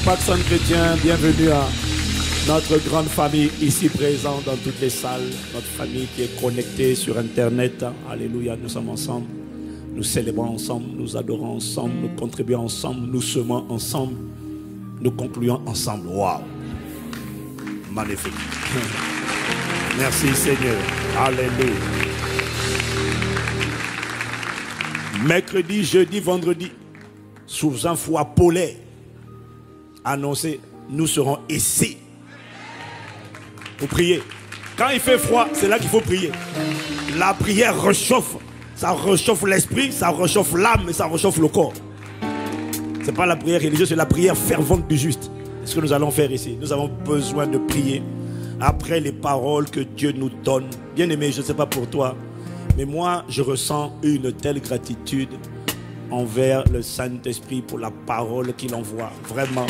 Paxson Chrétien, bienvenue à notre grande famille ici présente dans toutes les salles, notre famille qui est connectée sur Internet. Alléluia, nous sommes ensemble, nous célébrons ensemble, nous adorons ensemble, nous contribuons ensemble, nous semons ensemble, nous concluons ensemble. Waouh! Magnifique. Merci Seigneur. Alléluia. Mercredi, jeudi, vendredi, sous un froid polaire, annoncé, nous serons ici pour prier. Quand il fait froid, c'est là qu'il faut prier. La prière réchauffe. Ça réchauffe l'esprit, ça réchauffe l'âme et ça réchauffe le corps. Ce n'est pas la prière religieuse, c'est la prière fervente du juste. C'est ce que nous allons faire ici. Nous avons besoin de prier après les paroles que Dieu nous donne. Bien aimé, je ne sais pas pour toi, mais moi, je ressens une telle gratitude envers le Saint-Esprit pour la parole qu'il envoie. Vraiment.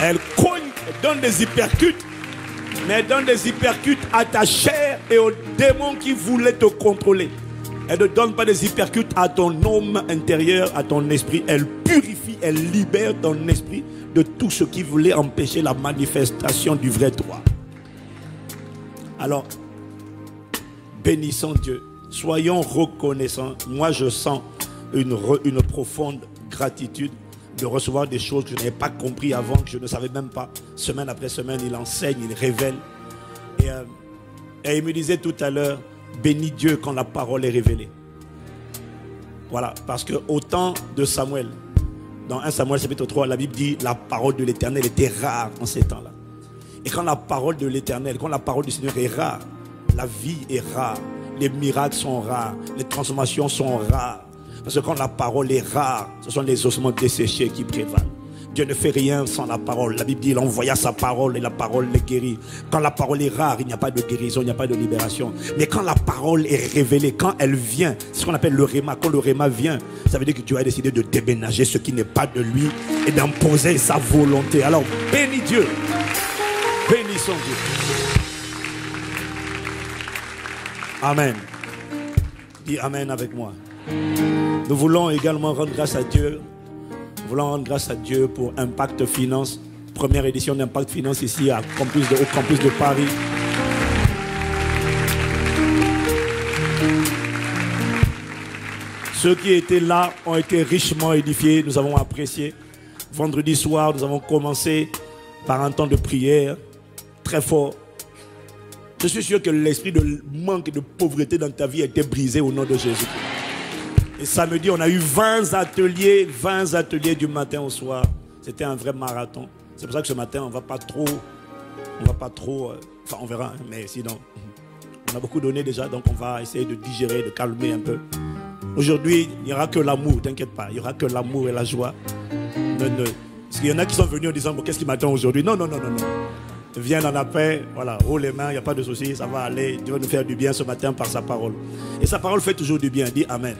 Elle cogne, elle donne des hypercutes, mais elle donne des hypercutes à ta chair et aux démons qui voulaient te contrôler. Elle ne donne pas des hypercutes à ton homme intérieur, à ton esprit. Elle purifie, elle libère ton esprit de tout ce qui voulait empêcher la manifestation du vrai toi. Alors, bénissons Dieu. Soyons reconnaissants. Moi, je sens une profonde gratitude de recevoir des choses que je n'avais pas compris avant, que je ne savais même pas. Semaine après semaine, il enseigne, il révèle. Et il me disait tout à l'heure, bénis Dieu quand la parole est révélée. Voilà, parce que au temps de Samuel, dans 1 Samuel chapitre 3, la Bible dit la parole de l'Éternel était rare en ces temps-là. Et quand la parole de l'Éternel, quand la parole du Seigneur est rare, la vie est rare, les miracles sont rares, les transformations sont rares. Parce que quand la parole est rare, ce sont les ossements desséchés qui prévalent. Dieu ne fait rien sans la parole. La Bible dit, il envoya sa parole et la parole les guérit. Quand la parole est rare, il n'y a pas de guérison, il n'y a pas de libération. Mais quand la parole est révélée, quand elle vient, c'est ce qu'on appelle le réma. Quand le réma vient, ça veut dire que Dieu a décidé de déménager ce qui n'est pas de lui et d'imposer sa volonté. Alors, bénis Dieu. Bénissons Dieu. Amen. Dis Amen avec moi. Nous voulons également rendre grâce à Dieu. Nous voulons rendre grâce à Dieu pour Impact Finance. Première édition d'Impact Finance ici au campus de Paris. Ceux qui étaient là ont été richement édifiés. Nous avons apprécié. Vendredi soir, nous avons commencé par un temps de prière très fort. Je suis sûr que l'esprit de manque et de pauvreté dans ta vie a été brisé au nom de Jésus. Et samedi, on a eu 20 ateliers du matin au soir. C'était un vrai marathon. C'est pour ça que ce matin, on va pas trop, enfin on verra, hein, mais sinon, on a beaucoup donné déjà, donc on va essayer de digérer, de calmer un peu. Aujourd'hui, il n'y aura que l'amour, t'inquiète pas, il n'y aura que l'amour et la joie. Parce qu'il y en a qui sont venus en disant, bon, qu'est-ce qui m'attend aujourd'hui? Non. Viens dans la paix, voilà, haut les mains, il n'y a pas de souci, ça va aller. Dieu va nous faire du bien ce matin par sa parole. Et sa parole fait toujours du bien, dis Amen.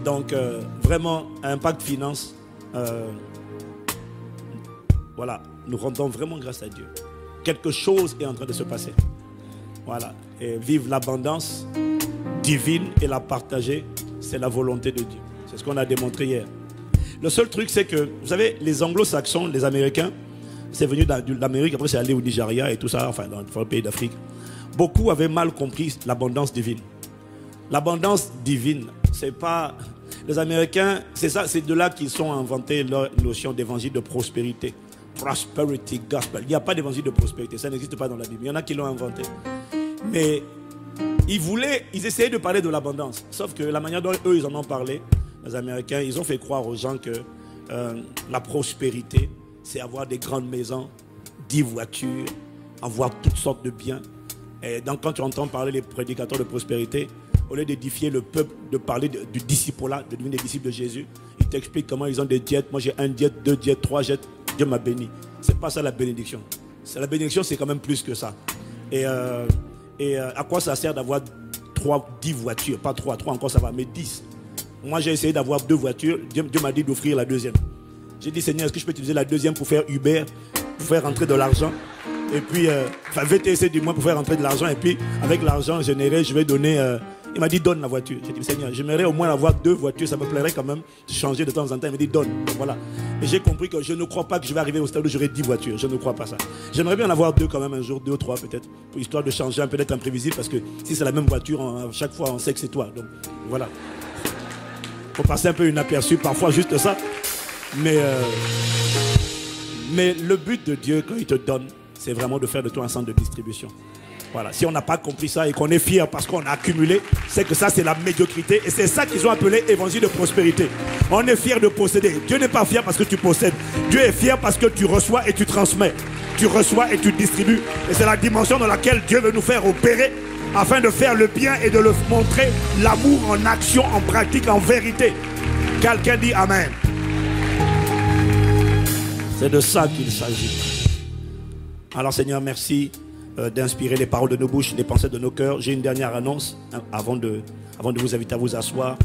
Donc, vraiment, Impact Finance, voilà, nous rendons vraiment grâce à Dieu. Quelque chose est en train de se passer. Voilà, et vive l'abondance divine et la partager, c'est la volonté de Dieu. C'est ce qu'on a démontré hier. Le seul truc, c'est que, vous savez, les anglo-saxons, les Américains, c'est venu d'Amérique, après c'est allé au Nigeria et tout ça, enfin dans différents pays d'Afrique. Beaucoup avaient mal compris l'abondance divine. L'abondance divine, c'est pas... Les Américains, c'est ça, c'est de là qu'ils ont inventé leur notion d'évangile de prospérité. Prosperity gospel. Il n'y a pas d'évangile de prospérité, ça n'existe pas dans la Bible. Il y en a qui l'ont inventé. Mais ils essayaient de parler de l'abondance. Sauf que la manière dont eux, ils en ont parlé, les Américains, ils ont fait croire aux gens que la prospérité, c'est avoir des grandes maisons, 10 voitures, avoir toutes sortes de biens. Et donc quand tu entends parler les prédicateurs de prospérité, au lieu d'édifier le peuple, de parler du disciple-là, de devenir des disciples de Jésus, ils t'expliquent comment ils ont des jets. Moi j'ai un jet, 2 jets, 3 jets, Dieu m'a béni. C'est pas ça la bénédiction. La bénédiction c'est quand même plus que ça. Et à quoi ça sert d'avoir 10 voitures, pas 3 encore ça va, mais 10. Moi j'ai essayé d'avoir 2 voitures, Dieu m'a dit d'offrir la deuxième. J'ai dit Seigneur, est-ce que je peux utiliser la deuxième pour faire Uber, pour faire rentrer de l'argent? Et puis, VTC du moins pour faire rentrer de l'argent. Et puis, avec l'argent généré, je vais donner Il m'a dit, donne la voiture. J'ai dit, Seigneur, j'aimerais au moins avoir 2 voitures. Ça me plairait quand même de changer de temps en temps. Il m'a dit, donne. Donc, voilà. Et j'ai compris que je ne crois pas que je vais arriver au stade où j'aurai 10 voitures. Je ne crois pas ça. J'aimerais bien en avoir 2 quand même un jour, 2 ou 3 peut-être, pour histoire de changer un peu, d'être imprévisible. Parce que si c'est la même voiture, à chaque fois, on sait que c'est toi. Donc, voilà. Faut passer un peu inaperçu, parfois juste ça. Mais le but de Dieu, quand il te donne, c'est vraiment de faire de toi un centre de distribution. Voilà. Si on n'a pas compris ça et qu'on est fier parce qu'on a accumulé, c'est que ça, c'est la médiocrité. Et c'est ça qu'ils ont appelé évangile de prospérité. On est fier de posséder. Dieu n'est pas fier parce que tu possèdes. Dieu est fier parce que tu reçois et tu transmets. Tu reçois et tu distribues. Et c'est la dimension dans laquelle Dieu veut nous faire opérer afin de faire le bien et de le montrer, l'amour en action, en pratique, en vérité. Quelqu'un dit Amen. C'est de ça qu'il s'agit. Alors Seigneur, merci d'inspirer les paroles de nos bouches, les pensées de nos cœurs. J'ai une dernière annonce avant de vous inviter à vous asseoir.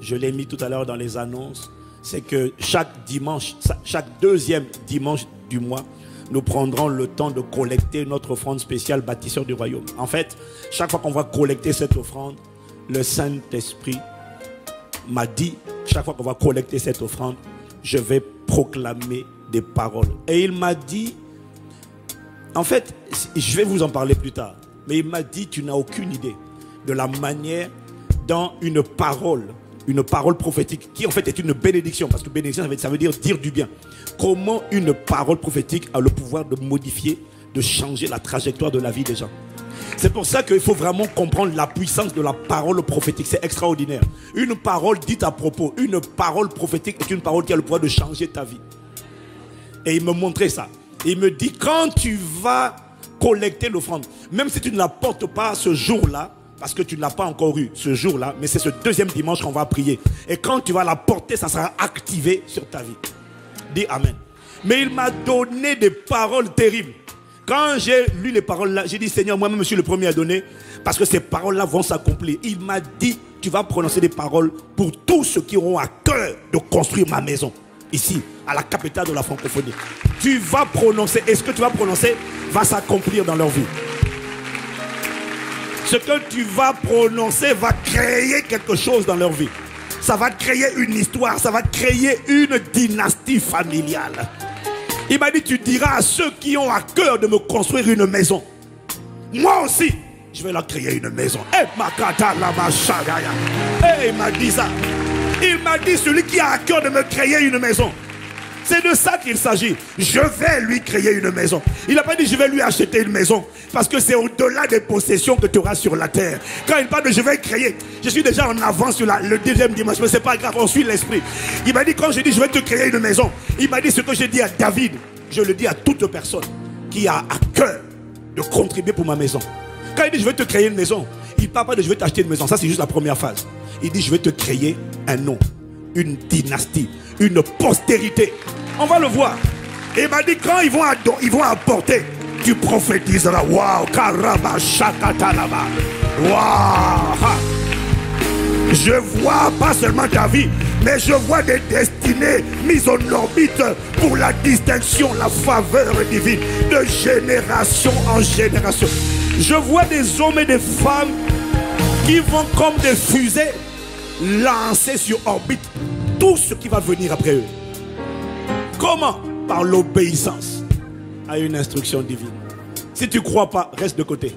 Je l'ai mis tout à l'heure dans les annonces. C'est que chaque dimanche, chaque 2e dimanche du mois, nous prendrons le temps de collecter notre offrande spéciale bâtisseur du royaume. En fait, chaque fois qu'on va collecter cette offrande, le Saint-Esprit m'a dit, chaque fois qu'on va collecter cette offrande, je vais proclamer des paroles. Et il m'a dit, en fait, je vais vous en parler plus tard, mais il m'a dit, tu n'as aucune idée de la manière dont une parole prophétique, qui en fait est une bénédiction, parce que bénédiction, ça veut dire dire du bien. Comment une parole prophétique a le pouvoir de modifier, de changer la trajectoire de la vie des gens. C'est pour ça qu'il faut vraiment comprendre la puissance de la parole prophétique. C'est extraordinaire. Une parole dite à propos, une parole prophétique est une parole qui a le pouvoir de changer ta vie. Et il me montrait ça. Il me dit, quand tu vas collecter l'offrande, même si tu ne la portes pas ce jour-là, parce que tu ne l'as pas encore eu ce jour-là, mais c'est ce 2e dimanche qu'on va prier. Et quand tu vas la porter, ça sera activé sur ta vie. Dis Amen. Mais il m'a donné des paroles terribles. Quand j'ai lu les paroles là, j'ai dit Seigneur, moi-même je suis le premier à donner, parce que ces paroles-là vont s'accomplir. Il m'a dit, tu vas prononcer des paroles pour tous ceux qui auront à cœur de construire ma maison. Ici, à la capitale de la francophonie. Tu vas prononcer, et ce que tu vas prononcer va s'accomplir dans leur vie. Ce que tu vas prononcer va créer quelque chose dans leur vie. Ça va créer une histoire, ça va créer une dynastie familiale. Il m'a dit, tu diras à ceux qui ont à cœur de me construire une maison, moi aussi, je vais leur créer une maison. Il m'a dit ça. Il m'a dit, celui qui a à cœur de me créer une maison. C'est de ça qu'il s'agit. Je vais lui créer une maison. Il n'a pas dit je vais lui acheter une maison. Parce que c'est au-delà des possessions que tu auras sur la terre. Quand il parle de je vais créer, je suis déjà en avance sur le 2e dimanche. Mais ce n'est pas grave, on suit l'esprit. Il m'a dit quand je dis je vais te créer une maison, il m'a dit ce que j'ai dit à David, je le dis à toute personne qui a à cœur de contribuer pour ma maison. Quand il dit je vais te créer une maison, il ne parle pas de je vais t'acheter une maison. Ça c'est juste la première phase. Il dit je vais te créer un nom, une dynastie, une postérité. On va le voir. Et il m'a dit quand ils vont apporter, tu prophétiseras. Waouh, karaba shakatalaba. Waouh. Je vois pas seulement ta vie, mais je vois des destinées mises en orbite pour la distinction, la faveur divine, de génération en génération. Je vois des hommes et des femmes qui vont comme des fusées lancer sur orbite tout ce qui va venir après eux. Comment? Par l'obéissance à une instruction divine. Si tu ne crois pas, reste de côté.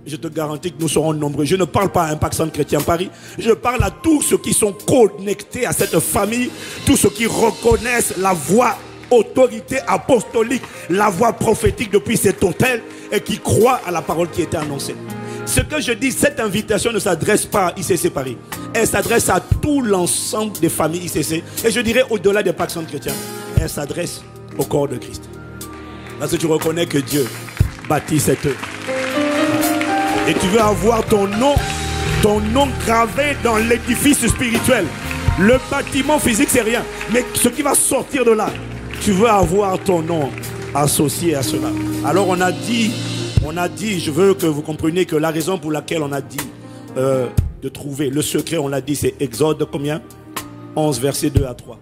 Je te garantis que nous serons nombreux. Je ne parle pas à Impact Centre Chrétien Paris. Je parle à tous ceux qui sont connectés à cette famille, tous ceux qui reconnaissent la voix autorité apostolique, la voix prophétique depuis cet autel et qui croient à la parole qui était annoncée. Ce que je dis, cette invitation ne s'adresse pas à ICC Paris. Elle s'adresse à tout l'ensemble des familles ICC. Et je dirais au-delà des Impact Centre Chrétien, elle s'adresse au corps de Christ. Parce que tu reconnais que Dieu bâtit cette œuvre. Et tu veux avoir ton nom gravé dans l'édifice spirituel. Le bâtiment physique, c'est rien. Mais ce qui va sortir de là, tu veux avoir ton nom associé à cela. Alors on a dit, je veux que vous compreniez que la raison pour laquelle on a dit de trouver le secret, on l'a dit, c'est Exode combien? 11, versets 2 à 3.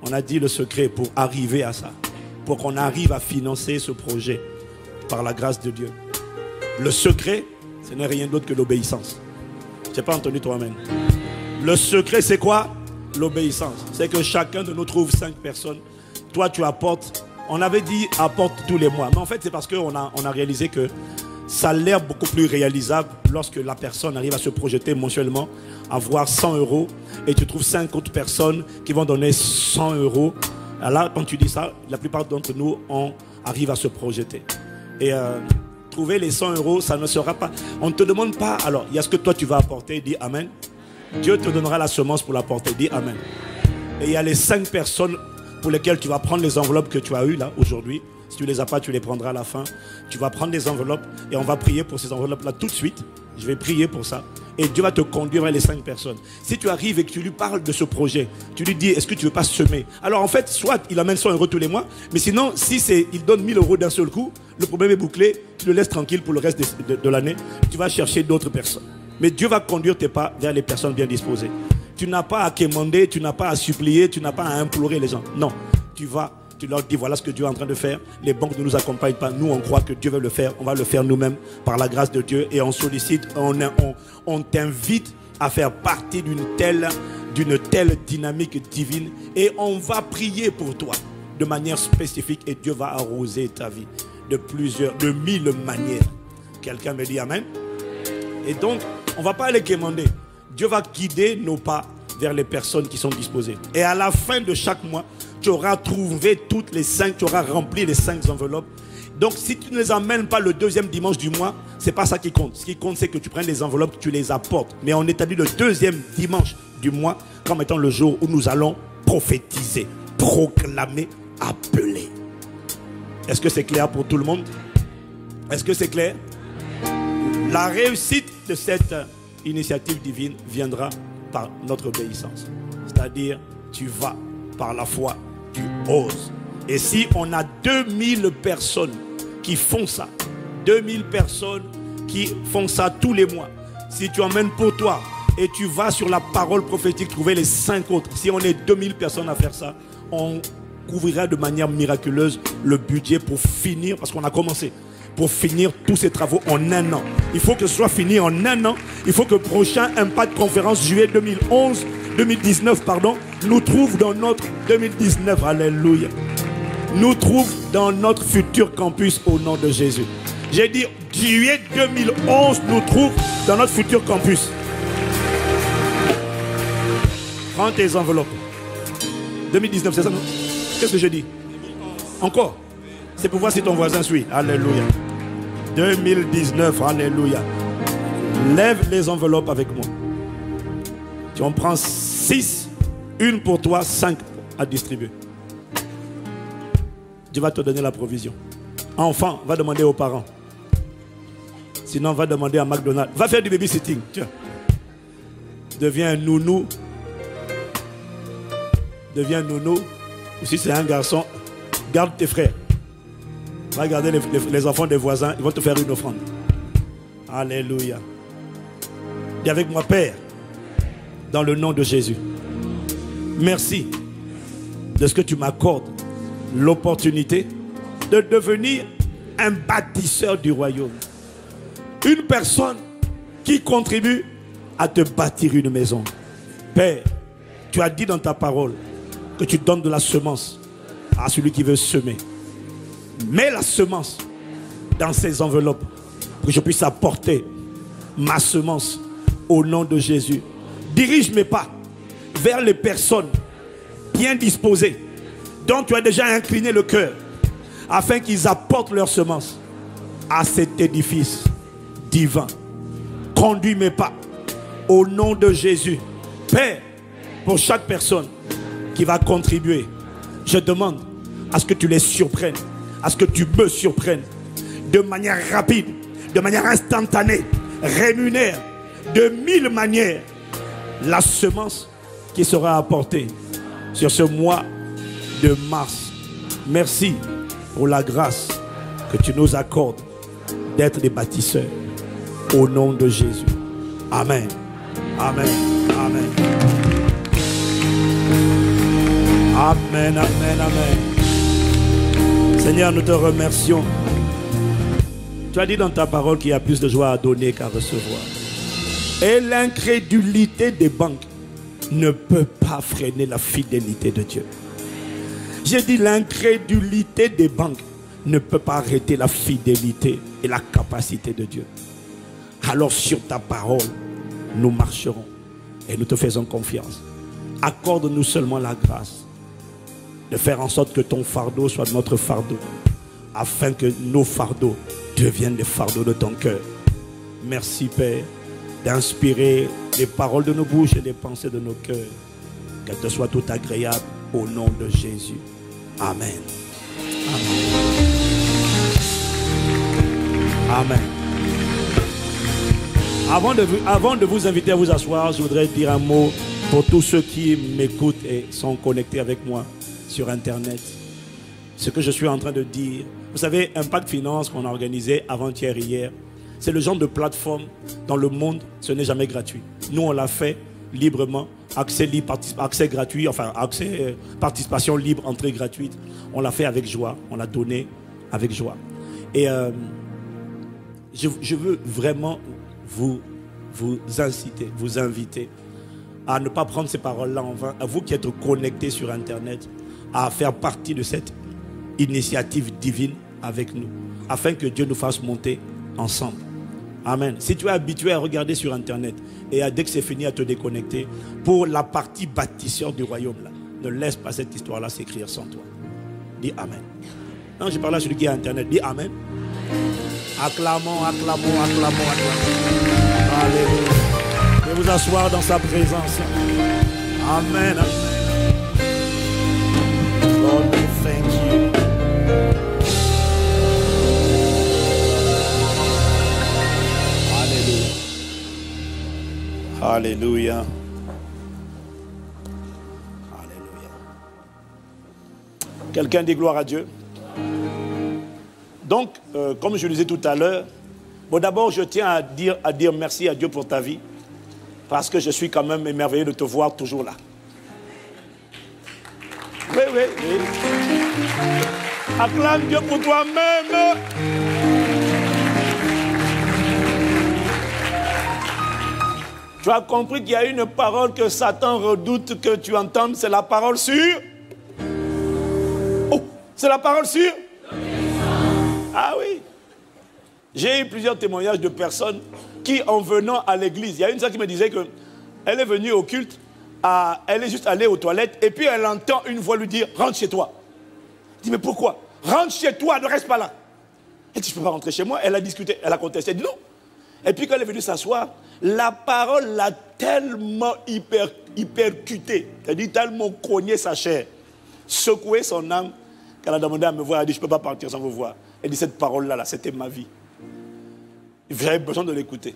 On a dit le secret pour arriver à ça. Pour qu'on arrive à financer ce projet par la grâce de Dieu. Le secret, ce n'est rien d'autre que l'obéissance. Je n'ai pas entendu toi, amen. Le secret, c'est quoi? L'obéissance. C'est que chacun de nous trouve 5 personnes. Toi, tu apportes. On avait dit apporte tous les mois. Mais en fait, c'est parce qu'on a réalisé que ça a l'air beaucoup plus réalisable lorsque la personne arrive à se projeter mensuellement, avoir 100 € et tu trouves 5 autres personnes qui vont donner 100 €. Alors, quand tu dis ça, la plupart d'entre nous, on arrive à se projeter. Et trouver les 100 €, ça ne sera pas... On ne te demande pas, alors, il y a ce que toi tu vas apporter, dis Amen. Dieu te donnera la semence pour l'apporter, dis Amen. Et il y a les 5 personnes pour lesquelles tu vas prendre les enveloppes que tu as eues là, aujourd'hui. Si tu ne les as pas, tu les prendras à la fin. Tu vas prendre les enveloppes et on va prier pour ces enveloppes-là tout de suite. Je vais prier pour ça. Et Dieu va te conduire vers les 5 personnes. Si tu arrives et que tu lui parles de ce projet, tu lui dis, est-ce que tu ne veux pas semer? Alors en fait, soit il amène 100 € tous les mois, mais sinon, si il donne 1000 € d'un seul coup, le problème est bouclé, tu le laisses tranquille pour le reste de l'année. Tu vas chercher d'autres personnes. Mais Dieu va conduire tes pas vers les personnes bien disposées. Tu n'as pas à quémander, tu n'as pas à supplier, tu n'as pas à implorer les gens. Non, tu leur dis voilà ce que Dieu est en train de faire. Les banques ne nous accompagnent pas. Nous, on croit que Dieu veut le faire. On va le faire nous-mêmes par la grâce de Dieu. Et on sollicite, on t'invite à faire partie d'une telle dynamique divine. Et on va prier pour toi de manière spécifique. Et Dieu va arroser ta vie de 1000 manières. Quelqu'un me dit Amen. Et donc, on ne va pas aller quémander. Dieu va guider nos pas vers les personnes qui sont disposées. Et à la fin de chaque mois, tu auras trouvé toutes les 5, tu auras rempli les 5 enveloppes. Donc si tu ne les amènes pas le deuxième dimanche du mois, ce n'est pas ça qui compte. Ce qui compte, c'est que tu prennes les enveloppes, tu les apportes. Mais on établit le deuxième dimanche du mois comme étant le jour où nous allons prophétiser, proclamer, appeler. Est-ce que c'est clair pour tout le monde? Est-ce que c'est clair? La réussite de cette initiative divine viendra par notre obéissance. C'est-à-dire, tu vas par la foi, tu oses. Et si on a 2000 personnes qui font ça, 2000 personnes qui font ça tous les mois, si tu emmènes pour toi et tu vas sur la parole prophétique trouver les 5 autres, si on est 2000 personnes à faire ça, on couvrira de manière miraculeuse le budget pour finir, parce qu'on a commencé, pour finir tous ces travaux en 1 an. Il faut que ce soit fini en 1 an. Il faut que le prochain Impact Conférence juillet 2019, nous trouve dans notre 2019, alléluia, nous trouve dans notre futur campus au nom de Jésus. J'ai dit juillet 2011 nous trouve dans notre futur campus. Prends tes enveloppes. 2019, c'est ça, non? Qu'est-ce que je dis? Encore? C'est pour voir si ton voisin suit. Alléluia. 2019, alléluia. Lève les enveloppes avec moi. Tu en prends 6, une pour toi, 5 à distribuer. Dieu va te donner la provision. Enfant, va demander aux parents. Sinon, va demander à McDonald's. Va faire du babysitting. Tiens. Deviens un nounou. Deviens nounou. Ou si c'est un garçon, garde tes frères. Va garder les enfants des voisins. Ils vont te faire une offrande. Alléluia. Dis avec moi, Père, dans le nom de Jésus. Merci de ce que tu m'accordes l'opportunité de devenir un bâtisseur du royaume. Une personne qui contribue à te bâtir une maison. Père, tu as dit dans ta parole que tu donnes de la semence à celui qui veut semer. Mets la semence dans ces enveloppes pour que je puisse apporter ma semence au nom de Jésus. Dirige mes pas vers les personnes bien disposées dont tu as déjà incliné le cœur afin qu'ils apportent leur semence à cet édifice divin. Conduis mes pas au nom de Jésus. Père, pour chaque personne qui va contribuer, je demande à ce que tu les surprennes, à ce que tu me surprennes de manière rapide, de manière instantanée, rémunère de 1000 manières la semence qui sera apportée sur ce mois de mars. Merci pour la grâce que tu nous accordes d'être des bâtisseurs au nom de Jésus. Amen. Amen. Amen. Amen. Amen. Amen. Seigneur, nous te remercions. Tu as dit dans ta parole qu'il y a plus de joie à donner qu'à recevoir. Et l'incrédulité des banques ne peut pas freiner la fidélité de Dieu. J'ai dit l'incrédulité des banques ne peut pas arrêter la fidélité et la capacité de Dieu. Alors sur ta parole, nous marcherons et nous te faisons confiance. Accorde-nous seulement la grâce de faire en sorte que ton fardeau soit notre fardeau, afin que nos fardeaux deviennent les fardeaux de ton cœur. Merci Père d'inspirer les paroles de nos bouches et les pensées de nos cœurs. Qu'elles te soient toutes agréables au nom de Jésus. Amen. Amen. Amen. Avant de vous inviter à vous asseoir, je voudrais dire un mot pour tous ceux qui m'écoutent et sont connectés avec moi sur Internet. Ce que je suis en train de dire, vous savez, Impact Finance qu'on a organisé avant-hier, hier, c'est le genre de plateforme dans le monde, ce n'est jamais gratuit. Nous, on l'a fait librement, accès libre, accès gratuit, enfin accès, participation libre, entrée gratuite. On l'a fait avec joie, on l'a donné avec joie. Et je veux vraiment vous inciter, vous inviter à ne pas prendre ces paroles-là en vain, à vous qui êtes connectés sur Internet, à faire partie de cette initiative divine avec nous, afin que Dieu nous fasse monter ensemble. Amen. Si tu es habitué à regarder sur Internet et dès que c'est fini à te déconnecter, pour la partie bâtisseur du royaume, là, ne laisse pas cette histoire-là s'écrire sans toi. Dis Amen. Non, je parle à celui qui est à Internet. Dis Amen. Acclamons, acclamons, acclamons, acclamons. Alléluia. Et vous asseoir dans sa présence. Amen. Lord, we thank you. Alléluia. Alléluia. Alléluia. Quelqu'un dit gloire à Dieu. Donc, comme je le disais tout à l'heure, bon, d'abord, je tiens à dire merci à Dieu pour ta vie, parce que je suis quand même émerveillé de te voir toujours là. Oui, oui, oui. Acclame Dieu pour toi-même. Tu as compris qu'il y a une parole que Satan redoute que tu entendes, c'est la parole sur... Oh, c'est la parole sur... Ah oui. J'ai eu plusieurs témoignages de personnes qui, en venant à l'église, il y a une sœur qui me disait qu'elle est venue au culte, elle est juste allée aux toilettes, et puis elle entend une voix lui dire « Rentre chez toi ». Je dis « Mais pourquoi ? Rentre chez toi, ne reste pas là ». Elle dit « Je ne peux pas rentrer chez moi ». Elle a discuté, elle a contesté, elle dit « Non ». Et puis quand elle est venue s'asseoir, la parole l'a tellement hypercutée, c'est-à-dire tellement cogné sa chair, secoué son âme, qu'elle a demandé à me voir, elle a dit « Je ne peux pas partir sans vous voir ». Elle dit « Cette parole-là, c'était ma vie. J'avais besoin de l'écouter. »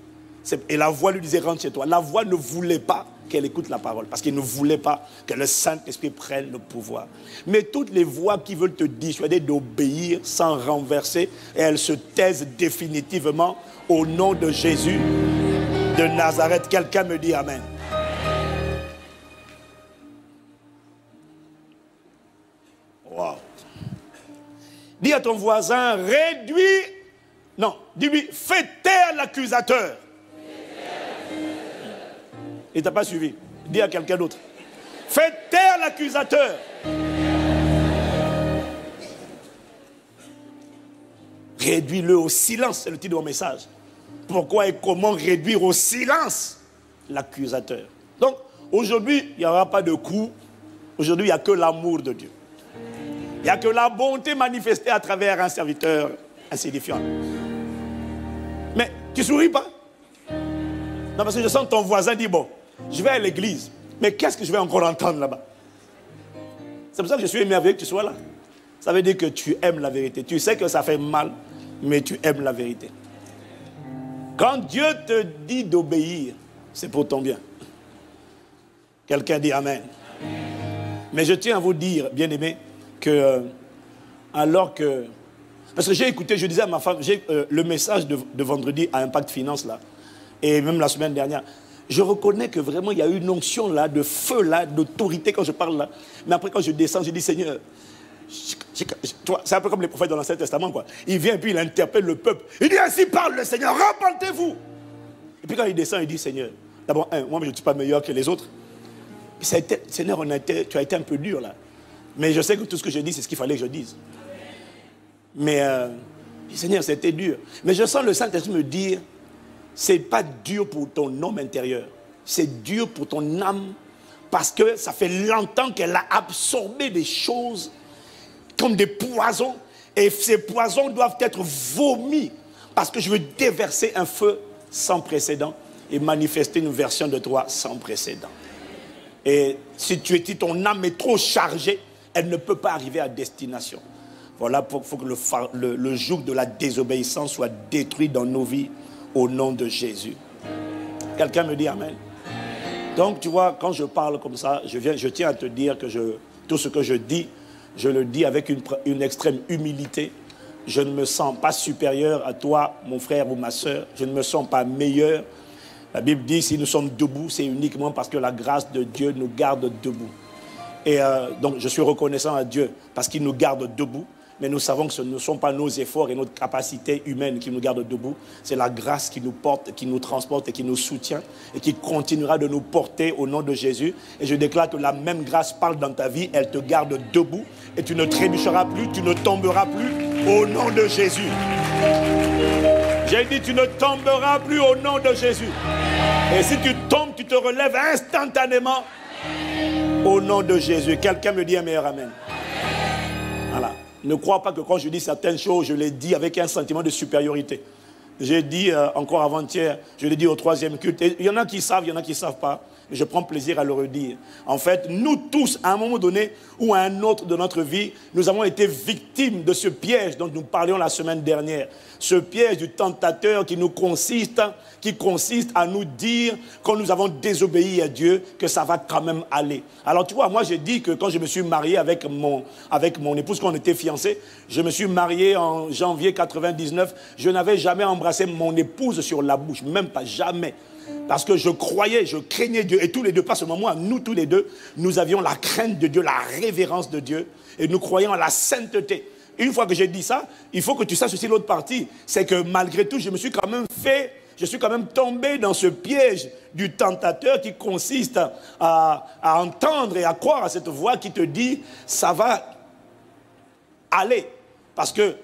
Et la voix lui disait « Rentre chez toi ». La voix ne voulait pas qu'elle écoute la parole, parce qu'il ne voulait pas que le Saint-Esprit prenne le pouvoir. Mais toutes les voix qui veulent te dissuader d'obéir sans renverser, et elles se taisent définitivement au nom de Jésus de Nazareth. Quelqu'un me dit Amen. Wow. Dis à ton voisin, réduis, non, dis-lui, fais taire l'accusateur. Il ne t'a pas suivi. Dis à quelqu'un d'autre. Fais taire l'accusateur. Réduis-le au silence, c'est le titre de mon message. Pourquoi et comment réduire au silence l'accusateur. Donc, aujourd'hui, il n'y aura pas de coup. Aujourd'hui, il n'y a que l'amour de Dieu. Il n'y a que la bonté manifestée à travers un serviteur insignifiant. Mais tu ne souris pas? Non, parce que je sens ton voisin dire, bon, je vais à l'église, mais qu'est-ce que je vais encore entendre là-bas? C'est pour ça que je suis émerveillé que tu sois là. Ça veut dire que tu aimes la vérité. Tu sais que ça fait mal, mais tu aimes la vérité. Quand Dieu te dit d'obéir, c'est pour ton bien. Quelqu'un dit Amen. Mais je tiens à vous dire, bien-aimés, que alors que... Parce que j'ai écouté, je disais à ma femme, j'ai le message de vendredi à Impact Finance, là, et même la semaine dernière, je reconnais que vraiment il y a une onction là, de feu là, d'autorité quand je parle là. Mais après quand je descends, je dis Seigneur, c'est un peu comme les prophètes dans l'Ancien Testament, quoi. Il vient et puis il interpelle le peuple. Il dit ainsi parle le Seigneur, repentez-vous. Et puis quand il descend, il dit Seigneur, D'abord, moi je ne suis pas meilleur que les autres. Seigneur, tu as été un peu dur là. Mais je sais que tout ce que je dis, c'est ce qu'il fallait que je dise. Mais, Seigneur, c'était dur. Mais je sens le Saint-Esprit me dire, c'est pas dur pour ton homme intérieur. C'est dur pour ton âme. Parce que ça fait longtemps qu'elle a absorbé des choses comme des poisons. Et ces poisons doivent être vomis. Parce que je veux déverser un feu sans précédent et manifester une version de toi sans précédent. Et si ton âme est trop chargée, elle ne peut pas arriver à destination. Voilà, il faut que le joug de la désobéissance soit détruit dans nos vies au nom de Jésus. Quelqu'un me dit Amen. Donc, tu vois, quand je parle comme ça, je tiens à te dire que tout ce que je dis, je le dis avec une extrême humilité. Je ne me sens pas supérieur à toi, mon frère ou ma soeur. Je ne me sens pas meilleur. La Bible dit, si nous sommes debout, c'est uniquement parce que la grâce de Dieu nous garde debout. Et donc, je suis reconnaissant à Dieu parce qu'il nous garde debout. Mais nous savons que ce ne sont pas nos efforts et notre capacité humaine qui nous gardent debout. C'est la grâce qui nous porte, qui nous transporte et qui nous soutient et qui continuera de nous porter au nom de Jésus. Et je déclare que la même grâce parle dans ta vie, elle te garde debout et tu ne trébucheras plus, tu ne tomberas plus au nom de Jésus. J'ai dit, tu ne tomberas plus au nom de Jésus. Et si tu tombes, tu te relèves instantanément au nom de Jésus. Quelqu'un me dit un meilleur amen. Voilà. Ne crois pas que quand je dis certaines choses, je les dis avec un sentiment de supériorité. J'ai dit encore avant-hier, je l'ai dit au 3e culte. Et il y en a qui savent, il y en a qui ne savent pas. Mais je prends plaisir à le redire. En fait, nous tous, à un moment donné ou à un autre de notre vie, nous avons été victimes de ce piège dont nous parlions la semaine dernière. Ce piège du tentateur qui consiste à nous dire, quand nous avons désobéi à Dieu, que ça va quand même aller. Alors tu vois, moi j'ai dit que quand je me suis marié avec mon épouse, quand on était fiancés, je me suis marié en janvier 99, je n'avais jamais embrassé mon épouse sur la bouche, même pas, jamais. Parce que je croyais, je craignais Dieu. Et tous les deux, pas seulement moi, nous tous les deux, nous avions la crainte de Dieu, la révérence de Dieu. Et nous croyons à la sainteté. Une fois que j'ai dit ça, il faut que tu saches aussi l'autre partie. C'est que malgré tout, je suis quand même tombé dans ce piège du tentateur qui consiste à entendre et à croire à cette voix qui te dit, ça va aller. Parce que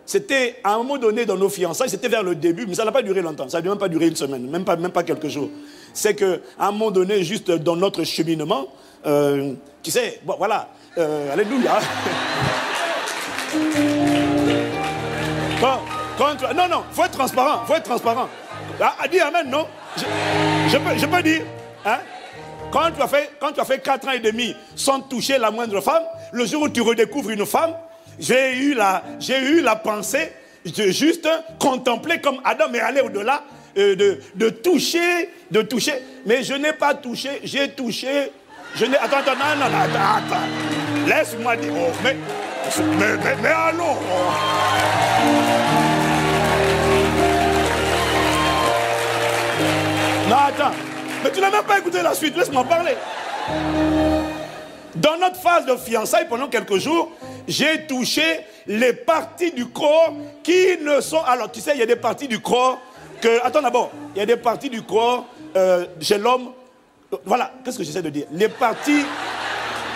c'était à un moment donné dans nos fiançailles, c'était vers le début, mais ça n'a pas duré longtemps, ça n'a même pas duré une semaine, même pas quelques jours. C'est qu'à un moment donné, juste dans notre cheminement, tu sais, bon voilà, alléluia. Non, il faut être transparent, dis amen, non? Je peux dire, hein? Quand tu as fait 4 ans et demi sans toucher la moindre femme, le jour où tu redécouvres une femme, j'ai eu la pensée de juste contempler comme Adam est allé au-delà, de toucher, mais je n'ai pas touché, j'ai touché, attends, laisse-moi dire, oh, mais allons, oh. Non, attends, mais tu n'as même pas écouté la suite, laisse-moi parler. Dans notre phase de fiançailles, pendant quelques jours, j'ai touché les parties du corps qui ne sont... Alors, tu sais, il y a des parties du corps que... Attends d'abord, il y a des parties du corps chez l'homme... Voilà, qu'est-ce que j'essaie de dire? Les parties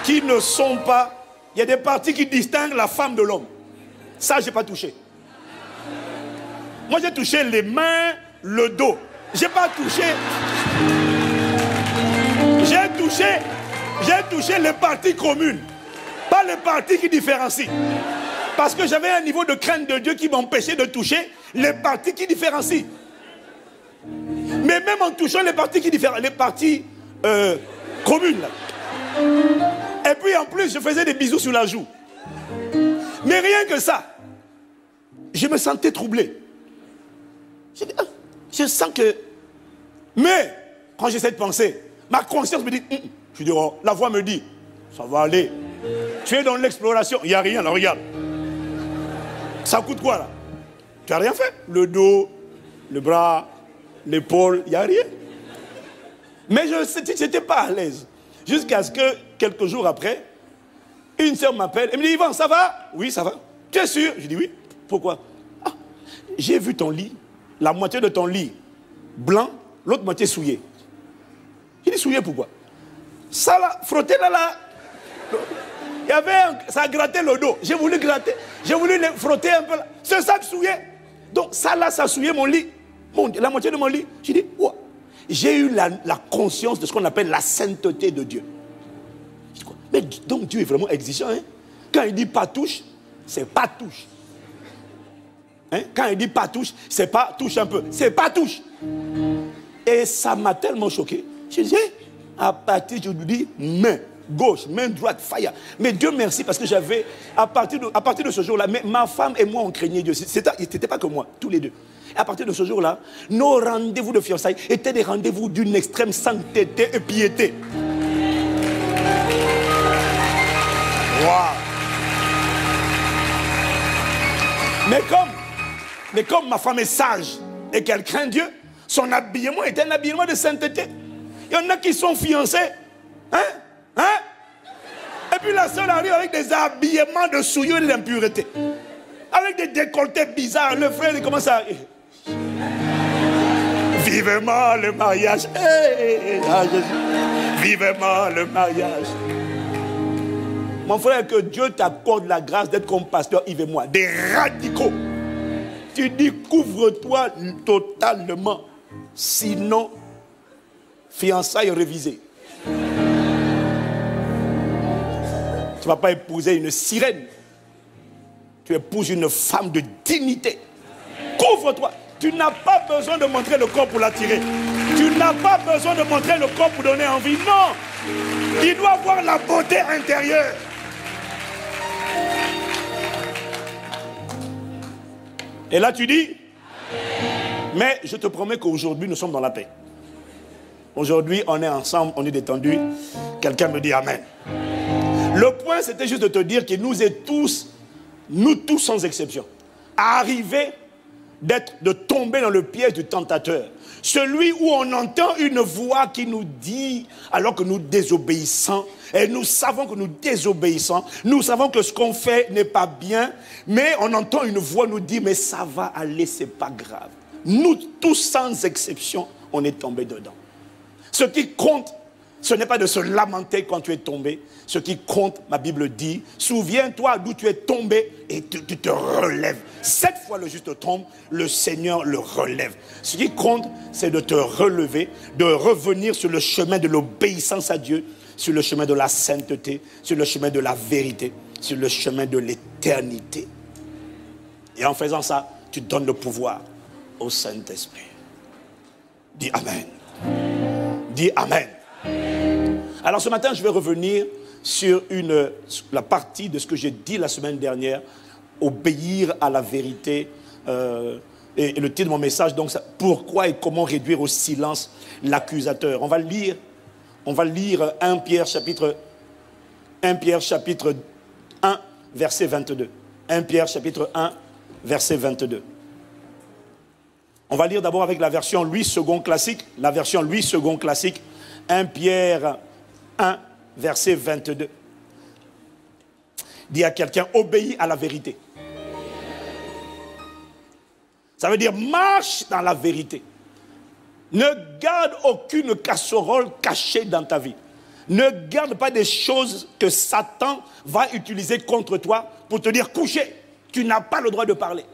qui ne sont pas... Il y a des parties qui distinguent la femme de l'homme. Ça, je n'ai pas touché. Moi, j'ai touché les mains, le dos. Je n'ai pas touché... J'ai touché les parties communes, pas les parties qui différencient. Parce que j'avais un niveau de crainte de Dieu qui m'empêchait de toucher les parties qui différencient. Mais même en touchant les parties qui différencient, les parties communes. Là. Et puis en plus, je faisais des bisous sur la joue. Mais rien que ça, je me sentais troublé. Je sens que... Mais, quand j'essaie de penser, ma conscience me dit... Je dis, oh, la voix me dit, ça va aller. Tu es dans l'exploration, il n'y a rien, là, regarde. Ça coûte quoi, là? Tu n'as rien fait. Le dos, le bras, l'épaule, il n'y a rien. Mais je n'étais pas à l'aise. Jusqu'à ce que, quelques jours après, une sœur m'appelle et me dit, Yvan, ça va? Oui, ça va. Tu es sûr? Je dis, oui. Pourquoi? J'ai vu ton lit, la moitié de ton lit blanc, l'autre moitié souillée. dit souillé pourquoi? Ça là, frotter là. Il y avait ça grattait le dos. J'ai voulu gratter. J'ai voulu le frotter un peu là. C'est ça que souillait. Donc ça là, ça souillait mon lit. La moitié de mon lit. J'ai dit, ouais. J'ai eu la conscience de ce qu'on appelle la sainteté de Dieu. Mais donc Dieu est vraiment exigeant. Hein? Quand il dit pas touche, c'est pas touche. Hein? Quand il dit pas touche, c'est pas touche un peu. C'est pas touche. Et ça m'a tellement choqué. Je disais, à partir d'aujourd'hui, main gauche, main droite, fire. Mais Dieu merci parce que j'avais, à partir de ce jour-là, ma femme et moi on craignait Dieu. C'était pas que moi, tous les deux. Et à partir de ce jour-là, nos rendez-vous de fiançailles étaient des rendez-vous d'une extrême sainteté et piété. Wow. Mais comme ma femme est sage et qu'elle craint Dieu, son habillement est un habillement de sainteté. Il y en a qui sont fiancés. Et puis la sœur arrive avec des habillements de souillure et d'impureté. Avec des décolletés bizarres. Le frère il commence à... Vivement le mariage. Vivement le mariage. Mon frère, que Dieu t'accorde la grâce d'être comme pasteur Yves et moi. Des radicaux. Tu dis couvre-toi totalement. Sinon, fiançailles révisées. Tu ne vas pas épouser une sirène. Tu épouses une femme de dignité. Couvre-toi. Tu n'as pas besoin de montrer le corps pour l'attirer. Tu n'as pas besoin de montrer le corps pour donner envie. Non. Il doit avoir la beauté intérieure. Et là tu dis, mais je te promets qu'aujourd'hui nous sommes dans la paix. Aujourd'hui on est ensemble, on est détendu. Quelqu'un me dit amen. Le point c'était juste de te dire que nous tous sans exception, arrivés de tomber dans le piège du tentateur. Celui où on entend une voix qui nous dit, alors que nous désobéissons, et nous savons que nous désobéissons, nous savons que ce qu'on fait n'est pas bien, mais on entend une voix nous dire, mais ça va aller, c'est pas grave. Nous tous sans exception, on est tombés dedans. Ce qui compte, ce n'est pas de se lamenter quand tu es tombé. Ce qui compte, ma Bible dit, souviens-toi d'où tu es tombé et tu te relèves. 7 fois le juste tombe, le Seigneur le relève. Ce qui compte, c'est de te relever, de revenir sur le chemin de l'obéissance à Dieu, sur le chemin de la sainteté, sur le chemin de la vérité, sur le chemin de l'éternité. Et en faisant ça, tu donnes le pouvoir au Saint-Esprit. Dis Amen. Dis Amen. Alors ce matin, je vais revenir sur la partie de ce que j'ai dit la semaine dernière, obéir à la vérité. Et le titre de mon message, donc, pourquoi et comment réduire au silence l'accusateur. On va lire 1 Pierre chapitre 1, verset 22. 1 Pierre chapitre 1, verset 22. On va lire d'abord avec la version Louis II classique. La version Louis II classique. 1 Pierre 1, verset 22. Dis à quelqu'un, obéis à la vérité. Ça veut dire, marche dans la vérité. Ne garde aucune casserole cachée dans ta vie. Ne garde pas des choses que Satan va utiliser contre toi pour te dire, couchez. Tu n'as pas le droit de parler.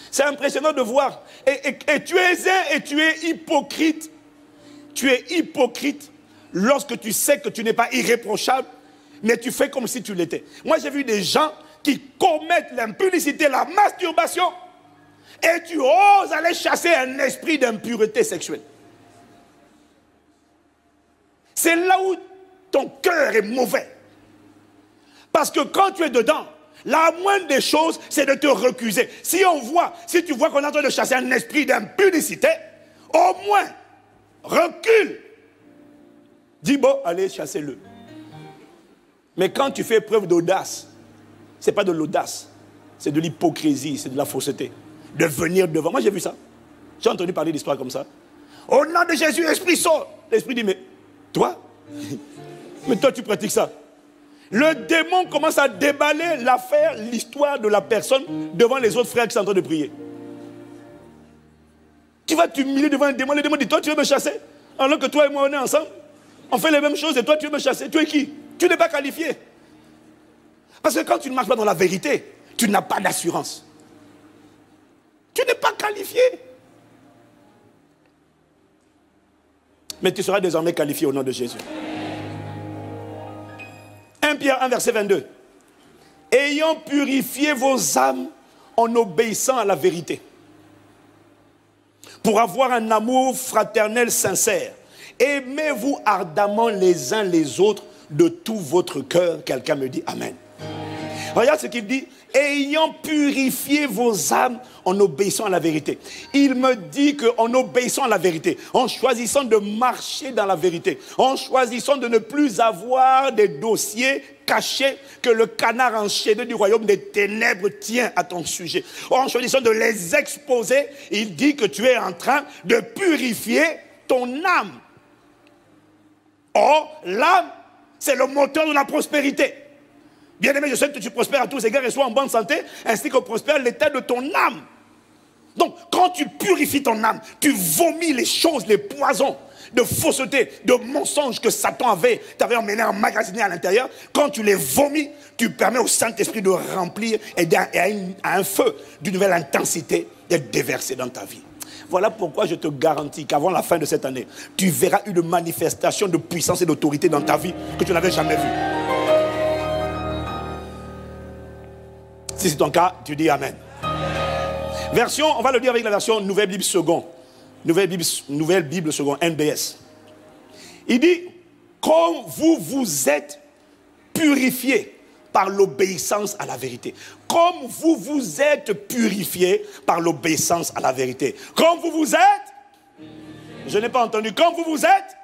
C'est impressionnant de voir. Et tu es hypocrite. Tu es hypocrite lorsque tu sais que tu n'es pas irréprochable, mais tu fais comme si tu l'étais. Moi, j'ai vu des gens qui commettent l'impudicité, la masturbation, et tu oses aller chasser un esprit d'impureté sexuelle. C'est là où ton cœur est mauvais. Parce que quand tu es dedans, la moindre des choses, c'est de te recuser. Si tu vois qu'on est en train de chasser un esprit d'impudicité, au moins, recule. Dis bon, allez, chassez-le. Mais quand tu fais preuve d'audace, ce n'est pas de l'audace, c'est de l'hypocrisie, c'est de la fausseté. De venir devant. Moi, j'ai vu ça. J'ai entendu parler d'histoires comme ça. Au nom de Jésus, l'esprit sort. L'esprit dit, mais toi, mais toi, tu pratiques ça. Le démon commence à déballer l'affaire, l'histoire de la personne devant les autres frères qui sont en train de prier. Tu vas t'humilier devant un démon. Le démon dit, toi, tu veux me chasser? Alors que toi et moi, on est ensemble. On fait les mêmes choses et toi tu veux me chasser. Tu es qui? Tu n'es pas qualifié. Parce que quand tu ne marches pas dans la vérité, tu n'as pas d'assurance. Tu n'es pas qualifié. Mais tu seras désormais qualifié au nom de Jésus. 1 Pierre 1, verset 22. Ayant purifié vos âmes en obéissant à la vérité, pour avoir un amour fraternel sincère, aimez-vous ardemment les uns les autres de tout votre cœur. Quelqu'un me dit Amen. Regarde ce qu'il dit. Ayant purifié vos âmes en obéissant à la vérité. Il me dit qu'en obéissant à la vérité, en choisissant de marcher dans la vérité, en choisissant de ne plus avoir des dossiers cachés que le canard enchaîné du royaume des ténèbres tient à ton sujet, en choisissant de les exposer, il dit que tu es en train de purifier ton âme. Or, l'âme, c'est le moteur de la prospérité. Bien-aimé, je sais que tu prospères à tous égards et sois en bonne santé, ainsi que prospère l'état de ton âme. Donc, quand tu purifies ton âme, tu vomis les choses, les poisons de fausseté, de mensonges que Satan t'avait emmené à emmagasiner à l'intérieur. Quand tu les vomis, tu permets au Saint-Esprit de remplir et à un feu d'une nouvelle intensité d'être déversé dans ta vie. Voilà pourquoi je te garantis qu'avant la fin de cette année, tu verras une manifestation de puissance et d'autorité dans ta vie que tu n'avais jamais vue. Si c'est ton cas, tu dis Amen. Version, on va le dire avec la version Nouvelle Bible Seconde. Nouvelle Bible Seconde, NBS. Il dit, comme vous vous êtes purifiés par l'obéissance à la vérité. Comme vous vous êtes purifiés par l'obéissance à la vérité. Comme vous vous êtes, je n'ai pas entendu, comme vous vous êtes,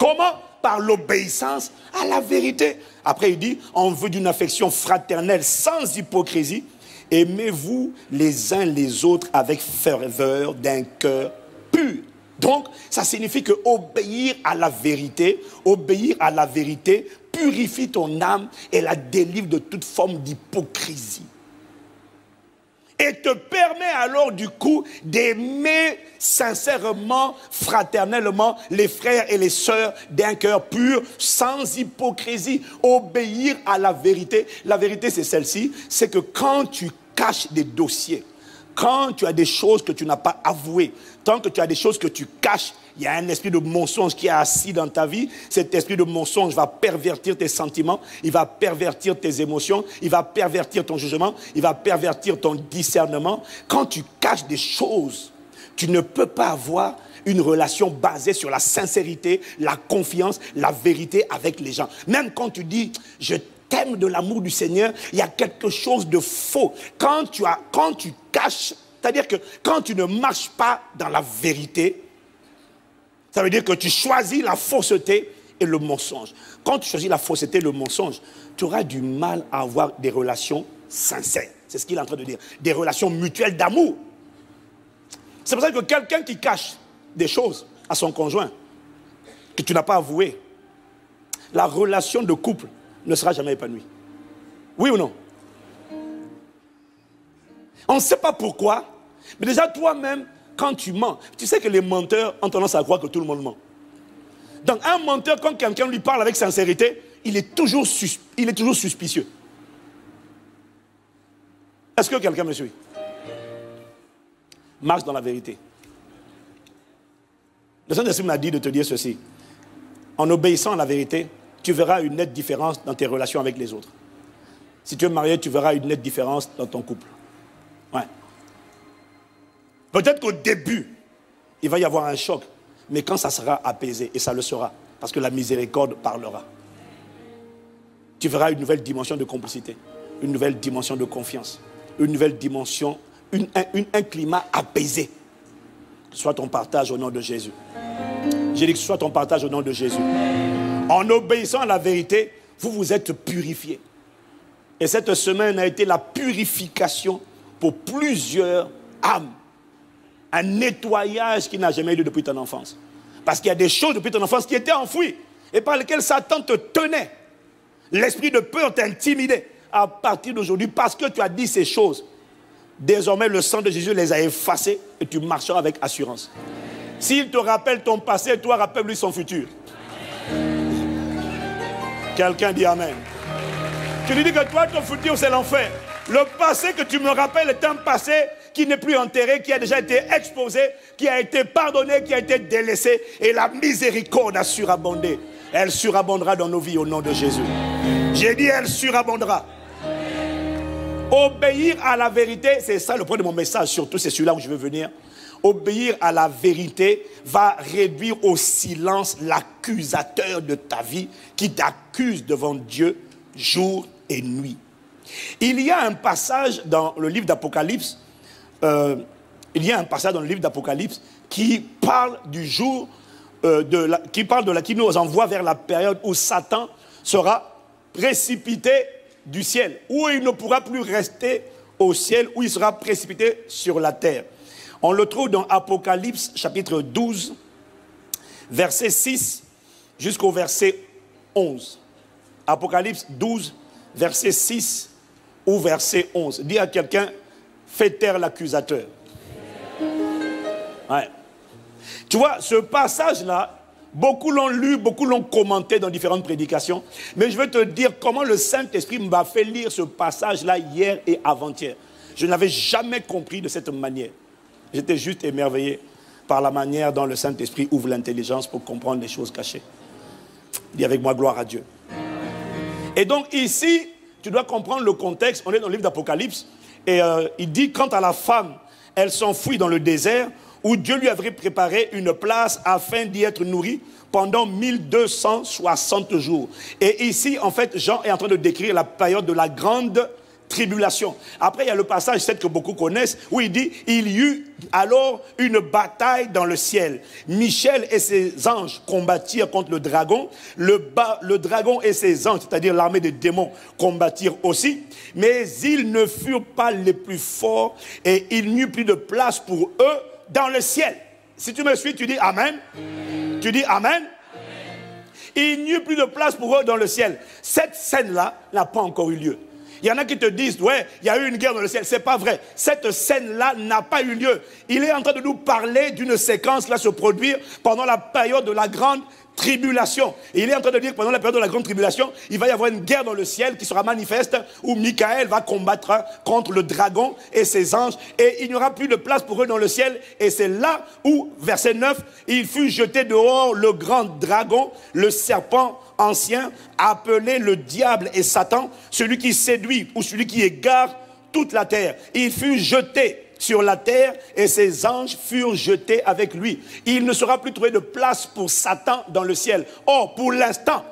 comment? Par l'obéissance à la vérité. Après il dit, en vue d'une affection fraternelle sans hypocrisie, aimez-vous les uns les autres avec ferveur d'un cœur pur. Donc, ça signifie que obéir à la vérité purifie ton âme et la délivre de toute forme d'hypocrisie. Et te permet alors du coup d'aimer sincèrement, fraternellement les frères et les sœurs d'un cœur pur, sans hypocrisie. Obéir à la vérité. La vérité c'est celle-ci, c'est que quand tu caches des dossiers, quand tu as des choses que tu n'as pas avouées, tant que tu as des choses que tu caches, il y a un esprit de mensonge qui est assis dans ta vie. Cet esprit de mensonge va pervertir tes sentiments, il va pervertir tes émotions, il va pervertir ton jugement, il va pervertir ton discernement. Quand tu caches des choses, tu ne peux pas avoir une relation basée sur la sincérité, la confiance, la vérité avec les gens. Même quand tu dis « je t'aime de l'amour du Seigneur », il y a quelque chose de faux. Quand tu caches, c'est-à-dire que quand tu ne marches pas dans la vérité, ça veut dire que tu choisis la fausseté et le mensonge. Quand tu choisis la fausseté et le mensonge, tu auras du mal à avoir des relations sincères. C'est ce qu'il est en train de dire. Des relations mutuelles d'amour. C'est pour ça que quelqu'un qui cache des choses à son conjoint, que tu n'as pas avoué, la relation de couple ne sera jamais épanouie. Oui ou non? On ne sait pas pourquoi, mais déjà toi-même, quand tu mens, tu sais que les menteurs ont tendance à croire que tout le monde ment. Donc un menteur, quand quelqu'un lui parle avec sincérité, il est toujours suspicieux. Est-ce que quelqu'un me suit? Marche dans la vérité. Le Saint-Esprit m'a dit de te dire ceci. En obéissant à la vérité, tu verras une nette différence dans tes relations avec les autres. Si tu es marié, tu verras une nette différence dans ton couple. Ouais. Peut-être qu'au début, il va y avoir un choc, mais quand ça sera apaisé, et ça le sera, parce que la miséricorde parlera, tu verras une nouvelle dimension de complicité, une nouvelle dimension de confiance, une nouvelle dimension, un climat apaisé. Que ce soit ton partage au nom de Jésus. J'ai dit que ce soit ton partage au nom de Jésus. En obéissant à la vérité, vous vous êtes purifiés. Et cette semaine a été la purification pour plusieurs âmes. Un nettoyage qui n'a jamais eu lieu depuis ton enfance. Parce qu'il y a des choses depuis ton enfance qui étaient enfouies et par lesquelles Satan te tenait. L'esprit de peur t'intimidait. À partir d'aujourd'hui, parce que tu as dit ces choses, désormais le sang de Jésus les a effacées et tu marcheras avec assurance. S'il te rappelle ton passé, toi rappelle-lui son futur. Quelqu'un dit Amen. Tu lui dis que toi, ton futur, c'est l'enfer. Le passé que tu me rappelles est un passé qui n'est plus enterré, qui a déjà été exposé, qui a été pardonné, qui a été délaissé. Et la miséricorde a surabondé. Elle surabondera dans nos vies au nom de Jésus. J'ai dit, elle surabondera. Obéir à la vérité, c'est ça le point de mon message, surtout c'est celui-là où je veux venir. Obéir à la vérité va réduire au silence l'accusateur de ta vie qui t'accuse devant Dieu jour et nuit. Il y a un passage dans le livre d'Apocalypse, qui parle du jour, qui nous envoie vers la période où Satan sera précipité du ciel, où il ne pourra plus rester au ciel, où il sera précipité sur la terre. On le trouve dans Apocalypse chapitre 12, verset 6 jusqu'au verset 11. Apocalypse 12, verset 6 ou verset 11. Dis à quelqu'un, fais taire l'accusateur. Ouais. Tu vois, ce passage-là, beaucoup l'ont lu, beaucoup l'ont commenté dans différentes prédications. Mais je veux te dire comment le Saint-Esprit m'a fait lire ce passage-là hier et avant-hier. Je n'avais jamais compris de cette manière. J'étais juste émerveillé par la manière dont le Saint-Esprit ouvre l'intelligence pour comprendre les choses cachées. Dis avec moi, gloire à Dieu. Et donc ici, tu dois comprendre le contexte. On est dans le livre d'Apocalypse. Et il dit, quant à la femme, elle s'enfuit dans le désert où Dieu lui avait préparé une place afin d'y être nourrie pendant 1260 jours. Et ici, en fait, Jean est en train de décrire la période de la grande tribulation. Après, il y a le passage 7 que beaucoup connaissent, où il dit, il y eut alors une bataille dans le ciel. Michel et ses anges combattirent contre le dragon. Le dragon et ses anges, c'est-à-dire l'armée des démons, combattirent aussi. Mais ils ne furent pas les plus forts et il n'y eut plus de place pour eux dans le ciel. Si tu me suis, tu dis Amen. Tu dis Amen. Il n'y eut plus de place pour eux dans le ciel. Cette scène-là n'a pas encore eu lieu. Il y en a qui te disent, ouais, il y a eu une guerre dans le ciel. C'est pas vrai. Cette scène-là n'a pas eu lieu. Il est en train de nous parler d'une séquence qui va se produire pendant la période de la grande tribulation. Et il est en train de dire que pendant la période de la grande tribulation, il va y avoir une guerre dans le ciel qui sera manifeste où Michael va combattre contre le dragon et ses anges et il n'y aura plus de place pour eux dans le ciel. Et c'est là où, verset 9, il fut jeté dehors le grand dragon, le serpent ancien, appelé le diable et Satan, celui qui séduit ou celui qui égare toute la terre. Il fut jeté sur la terre et ses anges furent jetés avec lui. Il ne sera plus trouvé de place pour Satan dans le ciel. Or, pour l'instant,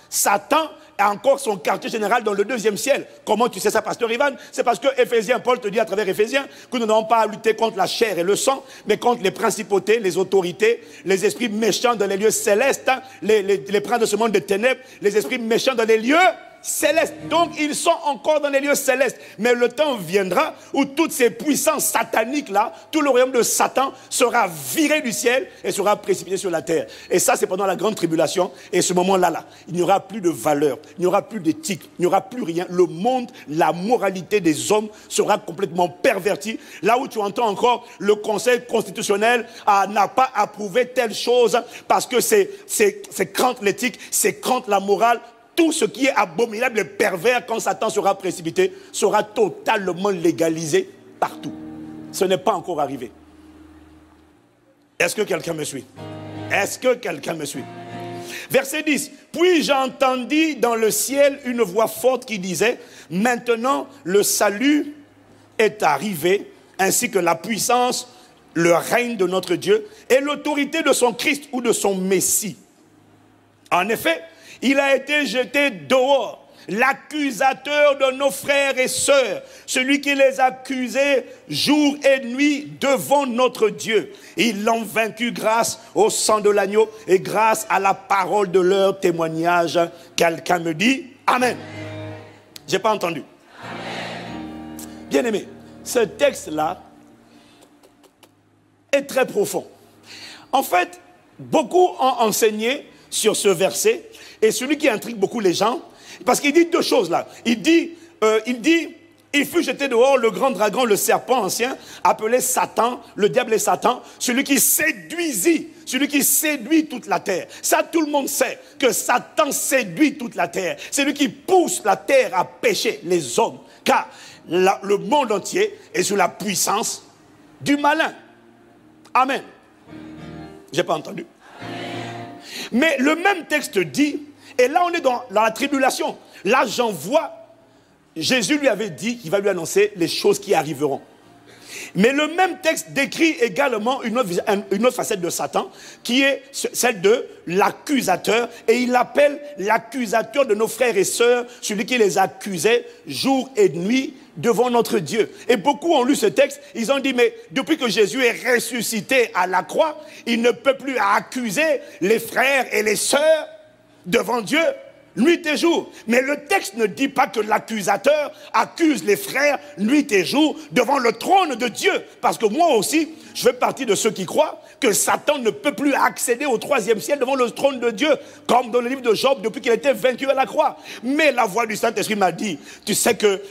Satan a encore son quartier général dans le deuxième ciel. Comment tu sais ça, pasteur Ivan? C'est parce que Éphésiens, Paul te dit à travers Éphésiens que nous n'avons pas à lutter contre la chair et le sang, mais contre les principautés, les autorités, les esprits méchants dans les lieux célestes, les princes de ce monde de ténèbres, les esprits méchants dans les lieux célestes. Donc ils sont encore dans les lieux célestes. Mais le temps viendra où toutes ces puissances sataniques là, tout le royaume de Satan sera viré du ciel et sera précipité sur la terre. Et ça c'est pendant la grande tribulation. Et ce moment-là, il n'y aura plus de valeur, il n'y aura plus d'éthique, il n'y aura plus rien. Le monde, la moralité des hommes sera complètement pervertie. Là où tu entends encore le Conseil constitutionnel n'a pas approuvé telle chose parce que c'est contre l'éthique, c'est contre la morale. Tout ce qui est abominable et pervers, quand Satan sera précipité, sera totalement légalisé partout. Ce n'est pas encore arrivé. Est-ce que quelqu'un me suit? Est-ce que quelqu'un me suit? Verset 10. Puis j'entendis dans le ciel une voix forte qui disait, maintenant le salut est arrivé, ainsi que la puissance, le règne de notre Dieu et l'autorité de son Christ ou de son Messie. En effet, il a été jeté dehors, l'accusateur de nos frères et sœurs, celui qui les accusait jour et nuit devant notre Dieu. Ils l'ont vaincu grâce au sang de l'agneau et grâce à la parole de leur témoignage. Quelqu'un me dit Amen. J'ai pas entendu. Amen. Bien aimé, ce texte-là est très profond. En fait, beaucoup ont enseigné sur ce verset. Et celui qui intrigue beaucoup les gens, parce qu'il dit deux choses là. Il dit Il fut jeté dehors le grand dragon, le serpent ancien, appelé Satan, le diable et Satan, celui qui séduit toute la terre. Ça, tout le monde sait que Satan séduit toute la terre. C'est lui qui pousse la terre à pécher les hommes. Car le monde entier est sous la puissance du malin. Amen. J'ai pas entendu. Mais le même texte dit, et là on est dans la tribulation. Là j'en vois, Jésus lui avait dit qu'il va lui annoncer les choses qui arriveront. Mais le même texte décrit également une autre facette de Satan, qui est celle de l'accusateur. Et il l'appelle l'accusateur de nos frères et sœurs, celui qui les accusait jour et nuit devant notre Dieu. Et beaucoup ont lu ce texte, ils ont dit, mais depuis que Jésus est ressuscité à la croix, il ne peut plus accuser les frères et les sœurs devant Dieu. Nuit et jour. Mais le texte ne dit pas que l'accusateur accuse les frères nuit et jour devant le trône de Dieu. Parce que moi aussi, je fais partie de ceux qui croient que Satan ne peut plus accéder au troisième ciel devant le trône de Dieu, comme dans le livre de Job depuis qu'il a été vaincu à la croix. Mais la voix du Saint-Esprit m'a dit, tu sais que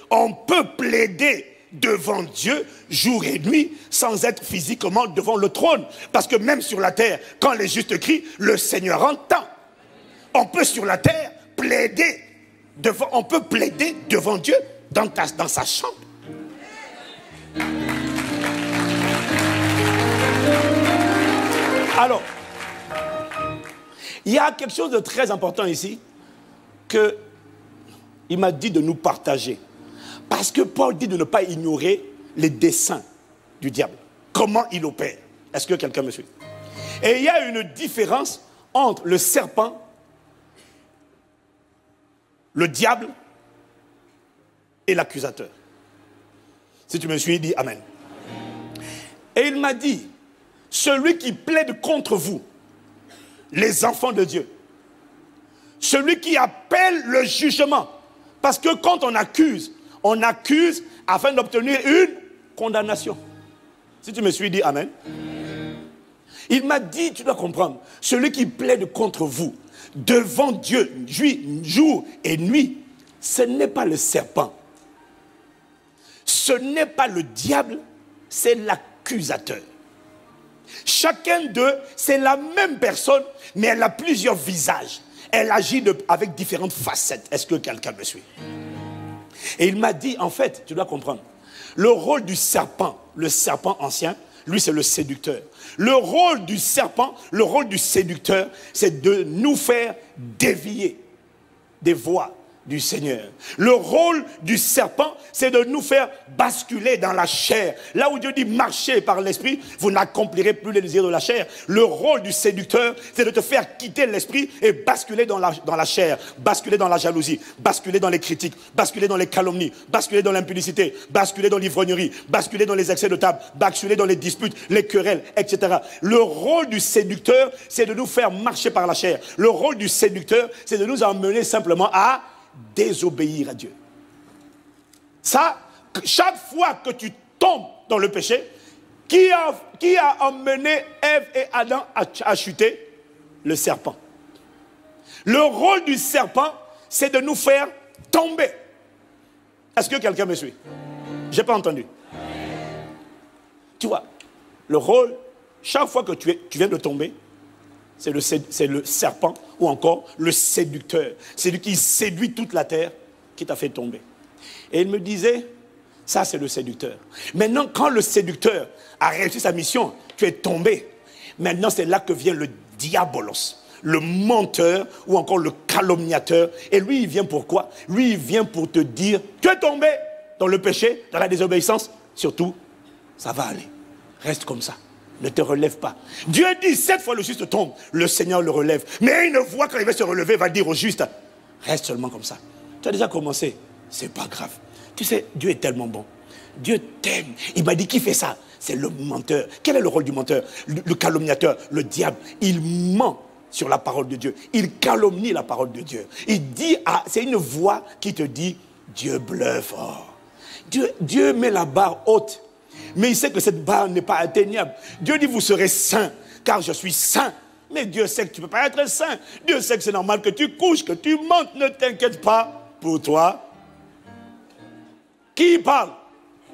on peut plaider devant Dieu jour et nuit sans être physiquement devant le trône. Parce que même sur la terre, quand les justes crient, le Seigneur entend. On peut sur la terre plaider devant Dieu dans sa chambre. Alors, il y a quelque chose de très important ici que il m'a dit de nous partager. Parce que Paul dit de ne pas ignorer les desseins du diable. Comment il opère. Est-ce que quelqu'un me suit? Et il y a une différence entre le serpent, le diable et l'accusateur. Si tu me suis, dis Amen. Et il m'a dit, celui qui plaide contre vous, les enfants de Dieu, celui qui appelle le jugement, parce que quand on accuse afin d'obtenir une condamnation. Si tu me suis, dis Amen. Il m'a dit, tu dois comprendre, celui qui plaide contre vous, devant Dieu, jour et nuit, ce n'est pas le serpent. Ce n'est pas le diable, c'est l'accusateur. Chacun d'eux, c'est la même personne, mais elle a plusieurs visages. Elle agit avec différentes facettes. Est-ce que quelqu'un me suit? Et il m'a dit, en fait, tu dois comprendre, le rôle du serpent, le serpent ancien, lui c'est le séducteur. Le rôle du serpent, le rôle du séducteur, c'est de nous faire dévier des voies du Seigneur. Le rôle du serpent, c'est de nous faire basculer dans la chair. Là où Dieu dit marchez par l'esprit, vous n'accomplirez plus les désirs de la chair. Le rôle du séducteur, c'est de te faire quitter l'esprit et basculer dans la chair, basculer dans la jalousie, basculer dans les critiques, basculer dans les calomnies, basculer dans l'impudicité, basculer dans l'ivrognerie, basculer dans les excès de table, basculer dans les disputes, les querelles, etc. Le rôle du séducteur, c'est de nous faire marcher par la chair. Le rôle du séducteur, c'est de nous emmener simplement à désobéir à Dieu. Ça, chaque fois que tu tombes dans le péché, qui a emmené Ève et Adam à chuter? Le serpent. Le rôle du serpent, c'est de nous faire tomber. Est-ce que quelqu'un me suit? Je n'ai pas entendu. Tu vois, le rôle, chaque fois que tu viens de tomber, c'est le serpent ou encore le séducteur. C'est lui qui séduit toute la terre qui t'a fait tomber. Et il me disait, ça c'est le séducteur. Maintenant, quand le séducteur a réussi sa mission, tu es tombé. Maintenant, c'est là que vient le diabolos, le menteur ou encore le calomniateur. Et lui, il vient pour quoi? Lui, il vient pour te dire, tu es tombé dans le péché, dans la désobéissance. Surtout, ça va aller. Reste comme ça. Ne te relève pas. Dieu dit, 7 fois le juste tombe, le Seigneur le relève. Mais une fois quand il va se relever, il va dire au juste, reste seulement comme ça. Tu as déjà commencé, c'est pas grave. Tu sais, Dieu est tellement bon. Dieu t'aime. Il m'a dit, qui fait ça? C'est le menteur. Quel est le rôle du menteur? Le calomniateur, le diable. Il ment sur la parole de Dieu. Il calomnie la parole de Dieu. Il dit, c'est une voix qui te dit, Dieu bluffe. Oh. Dieu met la barre haute. Mais il sait que cette barre n'est pas atteignable. Dieu dit, vous serez saints, car je suis saint. Mais Dieu sait que tu ne peux pas être saint. Dieu sait que c'est normal que tu couches, que tu mentes. Ne t'inquiète pas pour toi. Qui parle?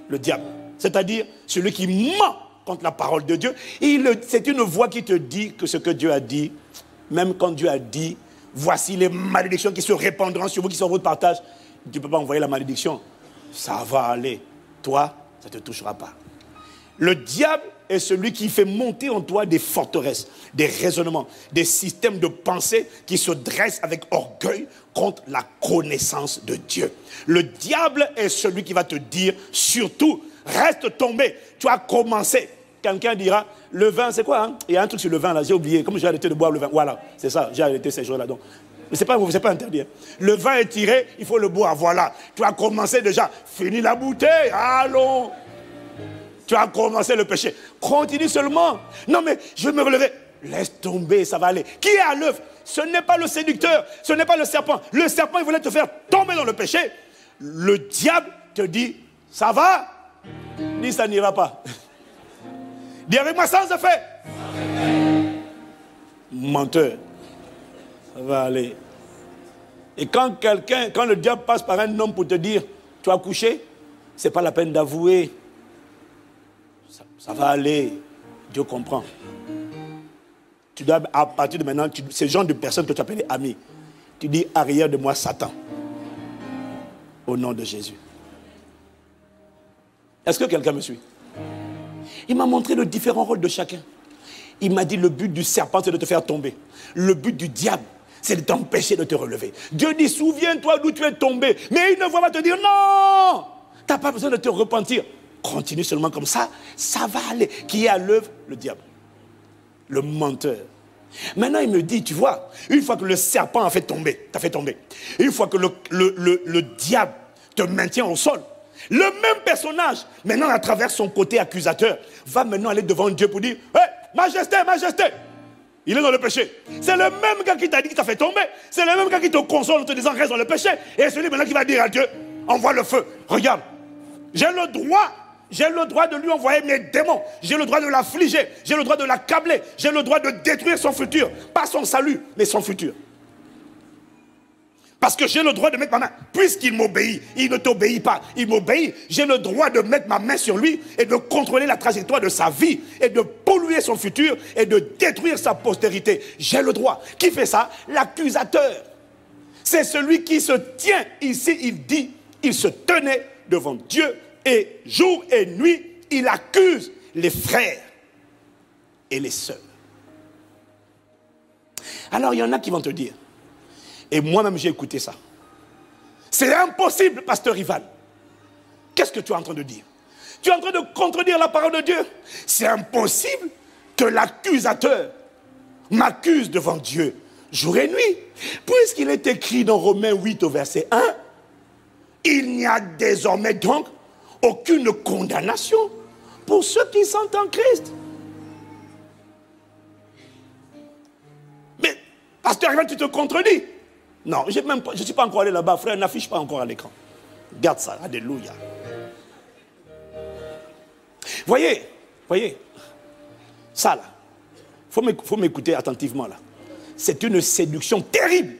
Le diable. C'est-à-dire celui qui ment contre la parole de Dieu. C'est une voix qui te dit que ce que Dieu a dit, même quand Dieu a dit, voici les malédictions qui se répandront sur vous, qui sont votre partage. Tu ne peux pas envoyer la malédiction. Ça va aller. Toi, ça ne te touchera pas. Le diable est celui qui fait monter en toi des forteresses, des raisonnements, des systèmes de pensée qui se dressent avec orgueil contre la connaissance de Dieu. Le diable est celui qui va te dire, surtout, reste tombé. Tu as commencé. Quelqu'un dira, le vin, c'est quoi, hein? Il y a un truc sur le vin là, j'ai oublié. Comme j'ai arrêté de boire le vin. Voilà, c'est ça, j'ai arrêté ces jours-là. Donc, mais ce n'est pas interdit. Hein. Le vin est tiré, il faut le boire. Voilà. Tu as commencé déjà. Finis la bouteille. Allons. Tu as commencé le péché. Continue seulement. Non mais je vais me relever. Laisse tomber, ça va aller. Qui est à l'œuvre? Ce n'est pas le séducteur, ce n'est pas le serpent. Le serpent, il voulait te faire tomber dans le péché. Le diable te dit, ça va? Dis, ça n'ira pas. Dis avec moi, sans effet. Menteur. Ça va aller. Et quand le diable passe par un homme pour te dire, tu as couché, ce n'est pas la peine d'avouer. Ça va aller. Dieu comprend. Tu dois, à partir de maintenant, c'est le genre de personne que tu appelles ami. Tu dis, arrière de moi, Satan. Au nom de Jésus. Est-ce que quelqu'un me suit? Il m'a montré les différents rôles de chacun. Il m'a dit, le but du serpent, c'est de te faire tomber. Le but du diable, c'est de t'empêcher de te relever. Dieu dit, souviens-toi d'où tu es tombé. Mais il ne va pas te dire, non, tu n'as pas besoin de te repentir. Continue seulement comme ça, ça va aller. Qui est à l'œuvre? Le diable. Le menteur. Maintenant, il me dit, tu vois, une fois que le serpent t'a fait tomber, une fois que le diable te maintient au sol, le même personnage, maintenant à travers son côté accusateur, va maintenant aller devant Dieu pour dire, hé, majesté, majesté, il est dans le péché. C'est le même gars qui t'a dit qu'il t'a fait tomber, c'est le même gars qui te console en te disant, reste dans le péché, et celui maintenant qui va dire à Dieu, envoie le feu, regarde, j'ai le droit de lui envoyer mes démons. J'ai le droit de l'affliger. J'ai le droit de l'accabler. J'ai le droit de détruire son futur. Pas son salut, mais son futur. Parce que j'ai le droit de mettre ma main. Puisqu'il m'obéit, il ne t'obéit pas. Il m'obéit. J'ai le droit de mettre ma main sur lui et de contrôler la trajectoire de sa vie et de polluer son futur et de détruire sa postérité. J'ai le droit. Qui fait ça? L'accusateur. C'est celui qui se tient ici. Il dit, il se tenait devant Dieu. Et jour et nuit, il accuse les frères et les sœurs. Alors, il y en a qui vont te dire, et moi-même j'ai écouté ça, c'est impossible, pasteur Rival. Qu'est-ce que tu es en train de dire? Tu es en train de contredire la parole de Dieu. C'est impossible que l'accusateur m'accuse devant Dieu jour et nuit. Puisqu'il est écrit dans Romains 8 au verset 1, il n'y a désormais donc aucune condamnation pour ceux qui sont en Christ. Mais, pasteur, tu te contredis. Non, je ne suis pas encore allé là-bas, frère, n'affiche pas encore à l'écran. Garde ça, alléluia. Voyez, ça là, faut m'écouter attentivement là. C'est une séduction terrible.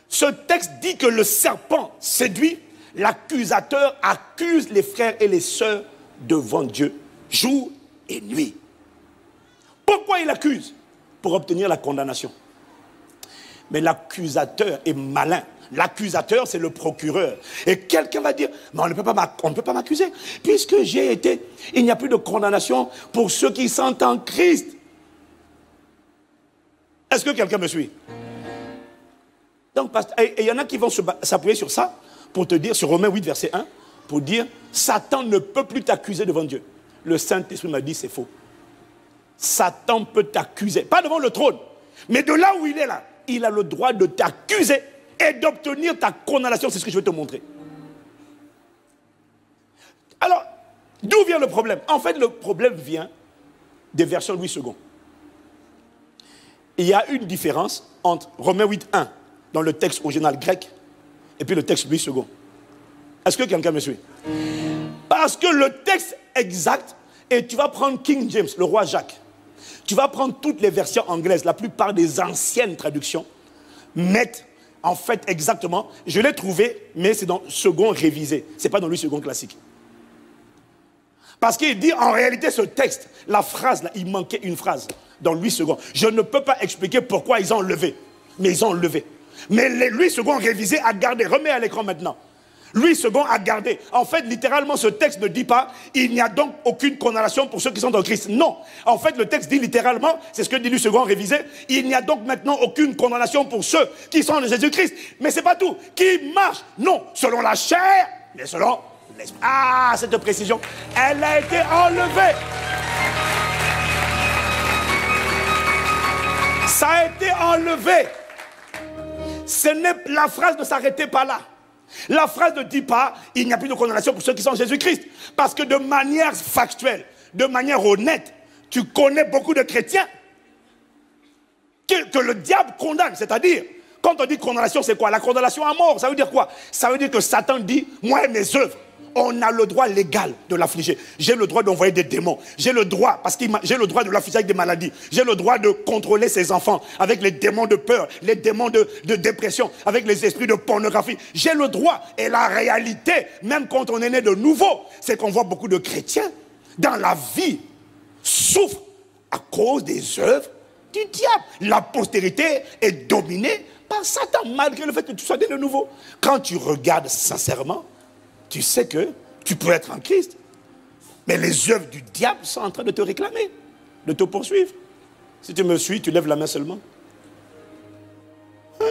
Ce texte dit que le serpent séduit. L'accusateur accuse les frères et les sœurs devant Dieu, jour et nuit. Pourquoi il accuse? Pour obtenir la condamnation. Mais l'accusateur est malin. L'accusateur, c'est le procureur. Et quelqu'un va dire, mais on ne peut pas m'accuser, puisque j'ai été, il n'y a plus de condamnation pour ceux qui sont en Christ. Est-ce que quelqu'un me suit? Donc, il y en a qui vont s'appuyer sur ça, pour te dire, sur Romains 8, verset 1, pour dire, Satan ne peut plus t'accuser devant Dieu. Le Saint-Esprit m'a dit, c'est faux. Satan peut t'accuser, pas devant le trône, mais de là où il est là, il a le droit de t'accuser et d'obtenir ta condamnation. C'est ce que je vais te montrer. Alors, d'où vient le problème? En fait, le problème vient des versions Louis II. Il y a une différence entre Romains 8, 1, dans le texte original grec, et puis le texte Louis II. Est-ce que quelqu'un me suit? Parce que le texte exact, et tu vas prendre King James, le roi Jacques, tu vas prendre toutes les versions anglaises, la plupart des anciennes traductions, mettent en fait, exactement, je l'ai trouvé, mais c'est dans second révisé. Ce n'est pas dans le second classique. Parce qu'il dit, en réalité, ce texte, la phrase, là, il manquait une phrase dans Louis II. Je ne peux pas expliquer pourquoi ils ont enlevé. Mais ils ont enlevé. Mais Louis II révisé a gardé. Remets à l'écran maintenant. Louis II a gardé. En fait, littéralement, ce texte ne dit pas « Il n'y a donc aucune condamnation pour ceux qui sont en Christ ». Non. En fait, le texte dit littéralement, c'est ce que dit Louis II révisé, « Il n'y a donc maintenant aucune condamnation pour ceux qui sont en Jésus-Christ ». Mais c'est pas tout. Qui marche, non, selon la chair, mais selon l'esprit. Ah, cette précision, elle a été enlevée. Ça a été enlevé. La phrase ne s'arrêtait pas là. La phrase ne dit pas « Il n'y a plus de condamnation pour ceux qui sont en Jésus-Christ ». Parce que de manière factuelle, de manière honnête, tu connais beaucoup de chrétiens que le diable condamne. C'est-à-dire, quand on dit condamnation, c'est quoi? La condamnation à mort, ça veut dire quoi? Ça veut dire que Satan dit « Moi et mes œuvres ». On a le droit légal de l'affliger. J'ai le droit d'envoyer des démons. J'ai le droit, parce que j'ai le droit de l'affliger avec des maladies. J'ai le droit de contrôler ses enfants avec les démons de peur, les démons de dépression, avec les esprits de pornographie. J'ai le droit. Et la réalité, même quand on est né de nouveau, c'est qu'on voit beaucoup de chrétiens dans la vie souffrent à cause des œuvres du diable. La postérité est dominée par Satan, malgré le fait que tu sois né de nouveau. Quand tu regardes sincèrement, tu sais que tu peux être en Christ. Mais les œuvres du diable sont en train de te réclamer, de te poursuivre. Si tu me suis, tu lèves la main seulement. Hein?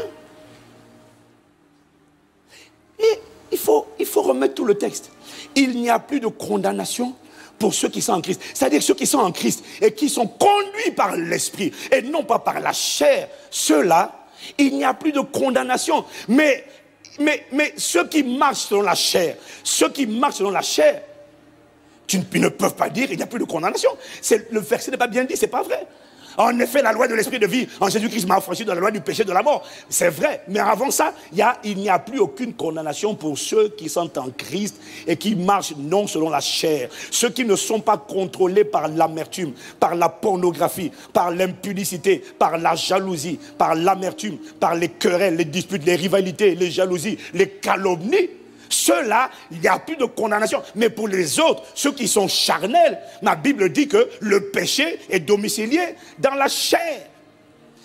Et il faut remettre tout le texte. Il n'y a plus de condamnation pour ceux qui sont en Christ. C'est-à-dire ceux qui sont en Christ et qui sont conduits par l'Esprit et non pas par la chair. Ceux-là, il n'y a plus de condamnation. Mais ceux qui marchent selon la chair, ils ne peuvent pas dire qu'il n'y a plus de condamnation. Le verset n'est pas bien dit, c'est pas vrai. En effet, la loi de l'esprit de vie en Jésus-Christ m'a affranchi de la loi du péché de la mort. C'est vrai, mais avant ça, il n'y a plus aucune condamnation pour ceux qui sont en Christ et qui marchent non selon la chair. Ceux qui ne sont pas contrôlés par l'amertume, par la pornographie, par l'impudicité, par la jalousie, par l'amertume, par les querelles, les disputes, les rivalités, les jalousies, les calomnies. Ceux-là, il n'y a plus de condamnation. Mais pour les autres, ceux qui sont charnels, ma Bible dit que le péché est domicilié dans la chair.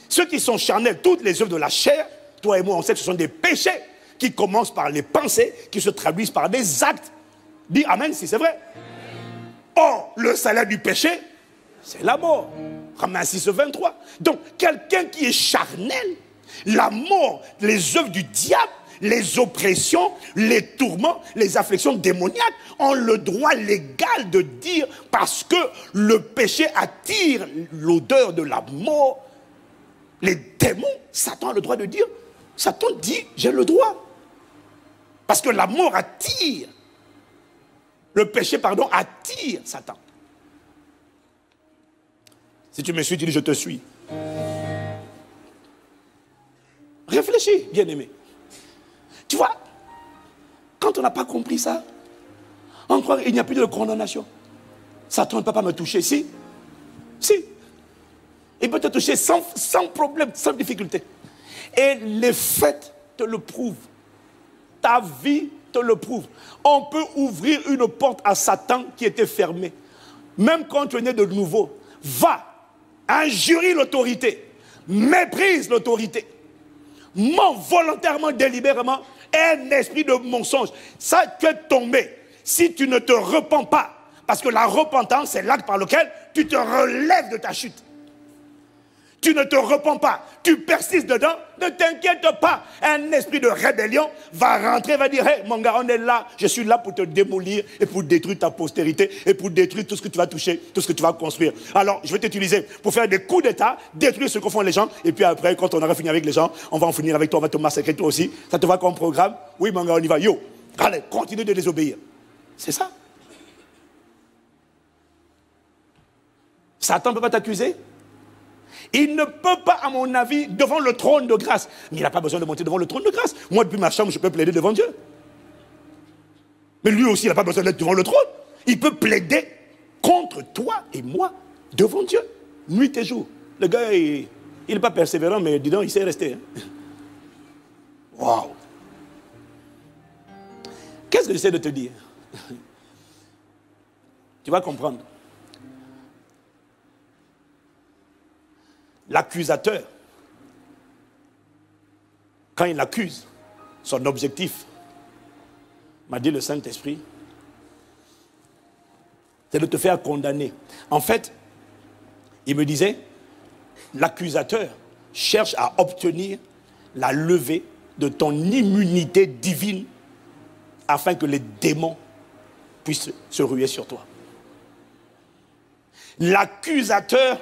Ceux qui sont charnels, toutes les œuvres de la chair, toi et moi, on sait que ce sont des péchés qui commencent par les pensées, qui se traduisent par des actes. Dis amen si c'est vrai. Or, le salaire du péché, c'est la mort. Romains 6, 23. Donc, quelqu'un qui est charnel, la mort, les œuvres du diable, les oppressions, les tourments, les afflictions démoniaques ont le droit légal de dire, parce que le péché attire l'odeur de la mort. Les démons, Satan a le droit de dire, Satan dit, j'ai le droit. Parce que la mort attire. Le péché, attire Satan. Si tu me suis, tu dis, je te suis. Réfléchis, bien-aimé. Tu vois, quand on n'a pas compris ça, on croit qu'il n'y a plus de condamnation. Satan ne peut pas me toucher. Si. Il peut te toucher sans problème, sans difficulté. Et les faits te le prouvent. Ta vie te le prouve. On peut ouvrir une porte à Satan qui était fermée. Même quand tu es né de nouveau, va, injurie l'autorité, méprise l'autorité, mens volontairement, délibérément, un esprit de mensonge. Ça, tu es tombé. Si tu ne te repens pas, parce que la repentance, c'est l'acte par lequel tu te relèves de ta chute. Tu ne te repens pas, tu persistes dedans, ne t'inquiète pas. Un esprit de rébellion va rentrer, va dire, hey, mon gars, on est là, je suis là pour te démolir et pour détruire ta postérité et pour détruire tout ce que tu vas toucher, tout ce que tu vas construire. Alors, je vais t'utiliser pour faire des coups d'état, détruire ce que font les gens, et puis après, quand on aura fini avec les gens, on va en finir avec toi, on va te massacrer toi aussi. Ça te va comme programme? Oui, mon gars, on y va. Yo, allez, continue de désobéir. C'est ça. Satan ne peut pas t'accuser. Il ne peut pas, à mon avis, devant le trône de grâce. Mais il n'a pas besoin de monter devant le trône de grâce. Moi, depuis ma chambre, je peux plaider devant Dieu. Mais lui aussi, il n'a pas besoin d'être devant le trône. Il peut plaider contre toi et moi devant Dieu, nuit et jour. Le gars, il n'est pas persévérant, mais dis donc, il sait rester. Hein. Waouh! Qu'est-ce que j'essaie de te dire? Tu vas comprendre. L'accusateur, quand il accuse, son objectif, m'a dit le Saint-Esprit, c'est de te faire condamner. En fait, il me disait, l'accusateur cherche à obtenir la levée de ton immunité divine afin que les démons puissent se ruer sur toi. L'accusateur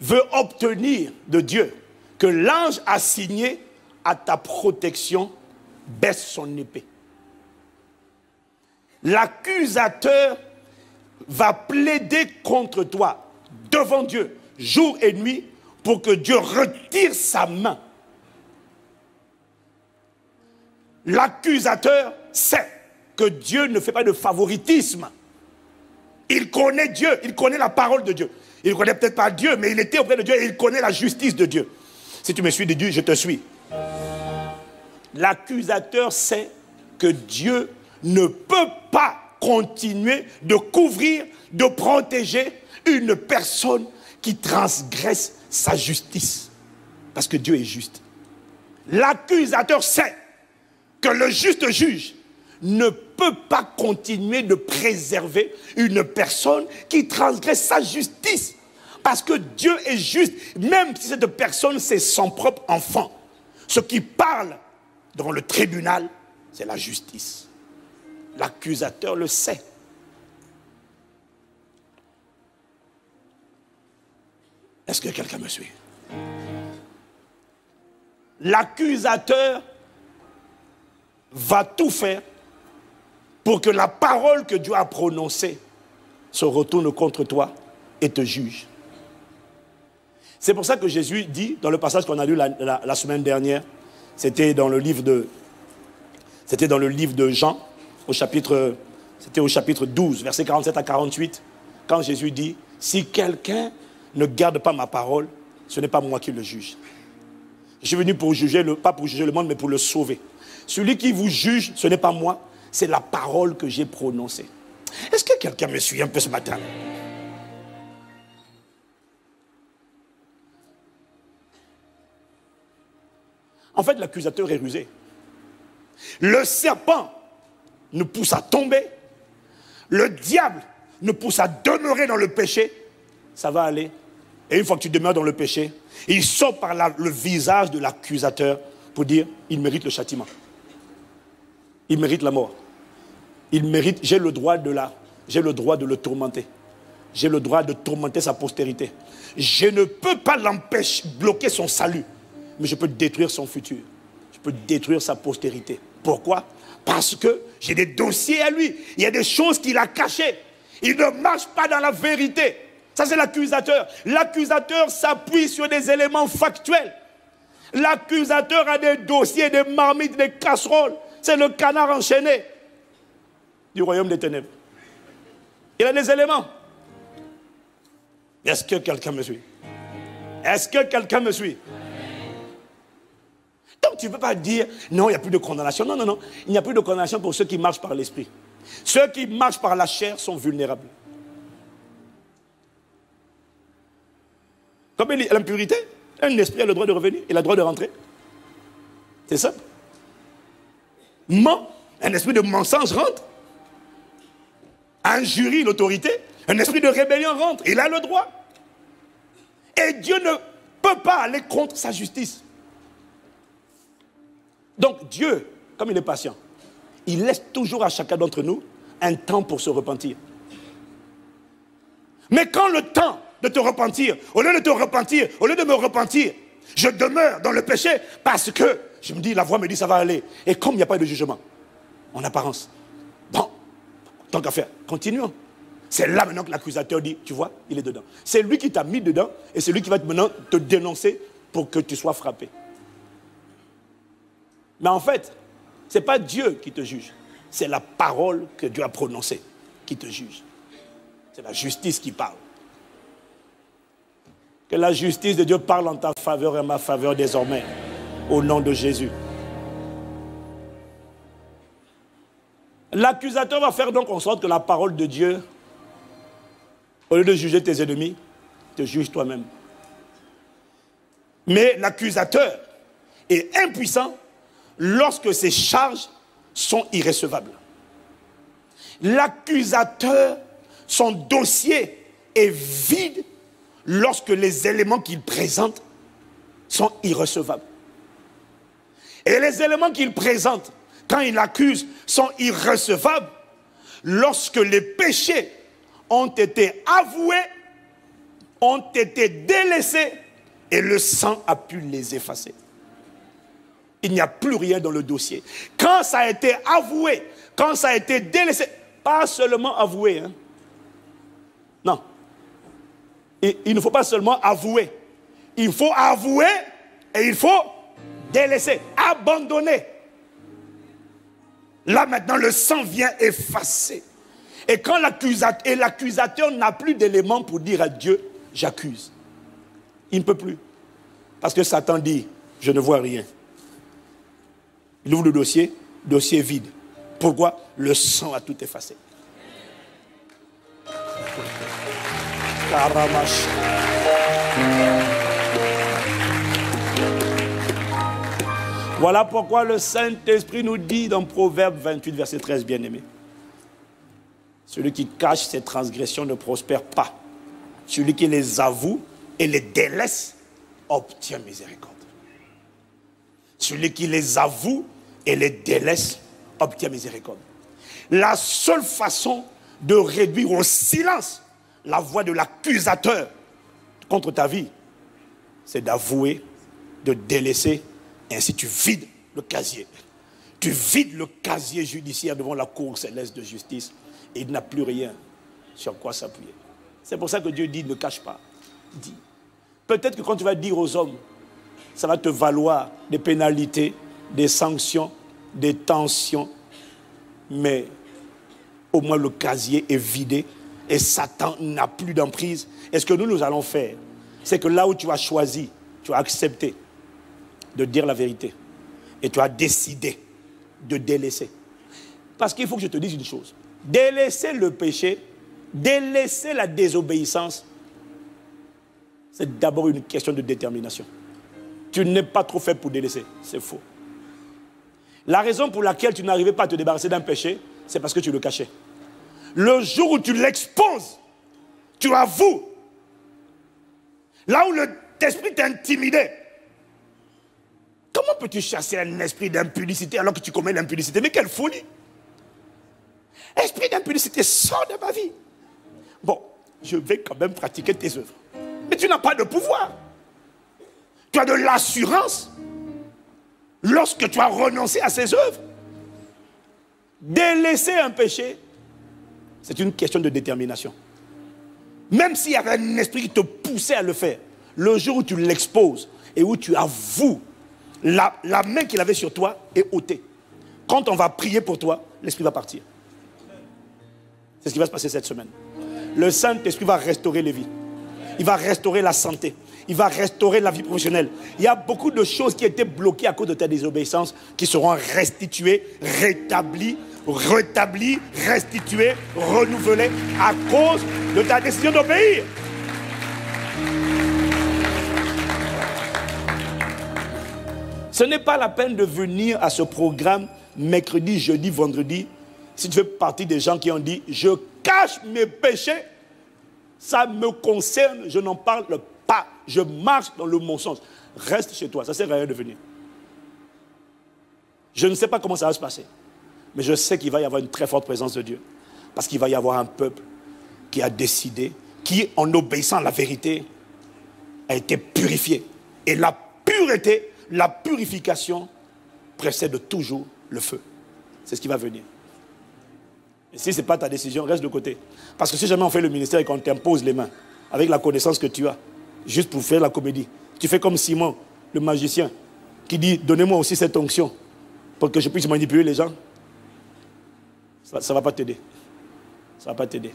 veut obtenir de Dieu que l'ange assigné à ta protection baisse son épée. L'accusateur va plaider contre toi devant Dieu, jour et nuit, pour que Dieu retire sa main. L'accusateur sait que Dieu ne fait pas de favoritisme. Il connaît Dieu, il connaît la parole de Dieu. Il ne connaît peut-être pas Dieu, mais il était auprès de Dieu et il connaît la justice de Dieu. Si tu me suis de Dieu, je te suis. L'accusateur sait que Dieu ne peut pas continuer de couvrir, de protéger une personne qui transgresse sa justice. Parce que Dieu est juste. L'accusateur sait que le juste juge ne peut pas continuer de préserver une personne qui transgresse sa justice. Parce que Dieu est juste, même si cette personne c'est son propre enfant. Ce qui parle devant le tribunal, c'est la justice. L'accusateur le sait. Est-ce que quelqu'un me suit? L'accusateur va tout faire pour que la parole que Dieu a prononcée se retourne contre toi et te juge. C'est pour ça que Jésus dit, dans le passage qu'on a lu la semaine dernière, c'était dans le livre de Jean, c'était au chapitre 12, versets 47 à 48, quand Jésus dit, si quelqu'un ne garde pas ma parole, ce n'est pas moi qui le juge. Je suis venu pour juger, pas pour juger le monde, mais pour le sauver. Celui qui vous juge, ce n'est pas moi, c'est la parole que j'ai prononcée. Est-ce que quelqu'un me suit un peu ce matin? En fait, l'accusateur est rusé. Le serpent nous pousse à tomber. Le diable nous pousse à demeurer dans le péché. Ça va aller. Et une fois que tu demeures dans le péché, il sort par le visage de l'accusateur pour dire, il mérite le châtiment. Il mérite la mort. Il mérite, j'ai le droit de le tourmenter. J'ai le droit de tourmenter sa postérité. Je ne peux pas l'empêcher, bloquer son salut, mais je peux détruire son futur. Je peux détruire sa postérité. Pourquoi? Parce que j'ai des dossiers à lui. Il y a des choses qu'il a cachées. Il ne marche pas dans la vérité. Ça, c'est l'accusateur. L'accusateur s'appuie sur des éléments factuels. L'accusateur a des dossiers, des marmites, des casseroles. C'est le canard enchaîné du royaume des ténèbres. Il a des éléments. Est-ce que quelqu'un me suit? Est-ce que quelqu'un me suit? Donc tu ne peux pas dire, non, il n'y a plus de condamnation. Non, non, non. Il n'y a plus de condamnation pour ceux qui marchent par l'esprit. Ceux qui marchent par la chair sont vulnérables. Comme l'impurité, un esprit a le droit de revenir, il a le droit de rentrer. C'est simple. Ment, un esprit de mensonge rentre. Injurie l'autorité, un esprit de rébellion rentre, il a le droit. Et Dieu ne peut pas aller contre sa justice. Donc Dieu, comme il est patient, il laisse toujours à chacun d'entre nous un temps pour se repentir. Mais quand le temps de te repentir, au lieu de te repentir, au lieu de me repentir, je demeure dans le péché parce que je me dis, la voix me dit ça va aller. Et comme il n'y a pas de jugement, en apparence, bon, tant qu'à faire, continuons. C'est là maintenant que l'accusateur dit, tu vois, il est dedans. C'est lui qui t'a mis dedans et c'est lui qui va maintenant te dénoncer pour que tu sois frappé. Mais en fait, ce n'est pas Dieu qui te juge. C'est la parole que Dieu a prononcée qui te juge. C'est la justice qui parle. Que la justice de Dieu parle en ta faveur et en ma faveur désormais. Au nom de Jésus. L'accusateur va faire donc en sorte que la parole de Dieu, au lieu de juger tes ennemis, te juge toi-même. Mais l'accusateur est impuissant lorsque ses charges sont irrécevables. L'accusateur, son dossier est vide lorsque les éléments qu'il présente sont irrecevables. Et les éléments qu'il présente, quand il accuse, sont irrecevables lorsque les péchés ont été avoués, ont été délaissés et le sang a pu les effacer. Il n'y a plus rien dans le dossier. Quand ça a été avoué, quand ça a été délaissé, pas seulement avoué, hein. Non. Il ne faut pas seulement avouer. Il faut avouer et il faut délaisser, abandonner. Là maintenant, le sang vient effacer. Et quand l'accusateur n'a plus d'éléments pour dire à Dieu, j'accuse. Il ne peut plus. Parce que Satan dit, je ne vois rien. Il ouvre le dossier vide. Pourquoi? Le sang a tout effacé. Karamash. Voilà pourquoi le Saint-Esprit nous dit dans Proverbe 28, verset 13, bien-aimé. Celui qui cache ses transgressions ne prospère pas. Celui qui les avoue et les délaisse obtient miséricorde. Celui qui les avoue et les délaisse obtient miséricorde. La seule façon de réduire au silence la voix de l'accusateur contre ta vie, c'est d'avouer, de délaisser, et ainsi tu vides le casier. Tu vides le casier judiciaire devant la cour céleste de justice et il n'a plus rien sur quoi s'appuyer. C'est pour ça que Dieu dit, ne cache pas. Dis. Peut-être que quand tu vas dire aux hommes, ça va te valoir des pénalités, des sanctions, des tensions, mais au moins le casier est vidé et Satan n'a plus d'emprise. Et ce que nous allons faire, c'est que là où tu as choisi, tu as accepté de dire la vérité et tu as décidé de délaisser. Parce qu'il faut que je te dise une chose. Délaisser le péché, délaisser la désobéissance, c'est d'abord une question de détermination. Tu n'es pas trop faible pour délaisser, c'est faux. La raison pour laquelle tu n'arrivais pas à te débarrasser d'un péché, c'est parce que tu le cachais. Le jour où tu l'exposes, tu avoues. Là où l'esprit t'intimidait. Comment peux-tu chasser un esprit d'impudicité alors que tu commets l'impudicité? Mais quelle folie! Esprit d'impudicité, sors de ma vie. Bon, je vais quand même pratiquer tes œuvres. Mais tu n'as pas de pouvoir. Tu as de l'assurance lorsque tu as renoncé à ces œuvres. Délaisser un péché, c'est une question de détermination. Même s'il y avait un esprit qui te poussait à le faire, le jour où tu l'exposes et où tu avoues, la main qu'il avait sur toi est ôtée. Quand on va prier pour toi, l'esprit va partir. C'est ce qui va se passer cette semaine. Le Saint-Esprit va restaurer les vies. Il va restaurer la santé. Il va restaurer la vie professionnelle. Il y a beaucoup de choses qui étaient bloquées à cause de ta désobéissance qui seront restituées, rétablies, restituées, renouvelées à cause de ta décision d'obéir. Ce n'est pas la peine de venir à ce programme mercredi, jeudi, vendredi si tu fais partie des gens qui ont dit « Je cache mes péchés, ça me concerne, je n'en parle pas, je marche dans le mensonge. » Reste chez toi, ça ne sert à rien de venir. Je ne sais pas comment ça va se passer, mais je sais qu'il va y avoir une très forte présence de Dieu. Parce qu'il va y avoir un peuple qui a décidé, qui en obéissant à la vérité, a été purifié. Et la pureté, la purification précède toujours le feu. C'est ce qui va venir. Et si ce n'est pas ta décision, reste de côté. Parce que si jamais on fait le ministère et qu'on t'impose les mains, avec la connaissance que tu as, juste pour faire la comédie, tu fais comme Simon, le magicien, qui dit, donnez-moi aussi cette onction pour que je puisse manipuler les gens. Ça ne va pas t'aider. Ça ne va pas t'aider.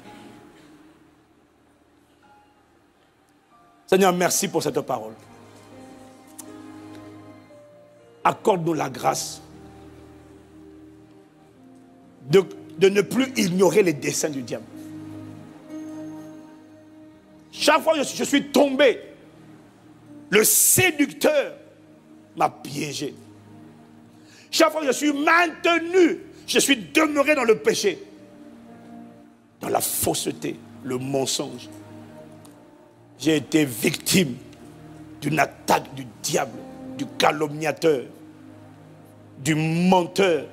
Seigneur, merci pour cette parole. Accorde-nous la grâce de ne plus ignorer les desseins du diable. Chaque fois que je suis tombé, le séducteur m'a piégé. Chaque fois que je suis maintenu, je suis demeuré dans le péché, dans la fausseté, le mensonge. J'ai été victime d'une attaque du diable, du calomniateur, du menteur,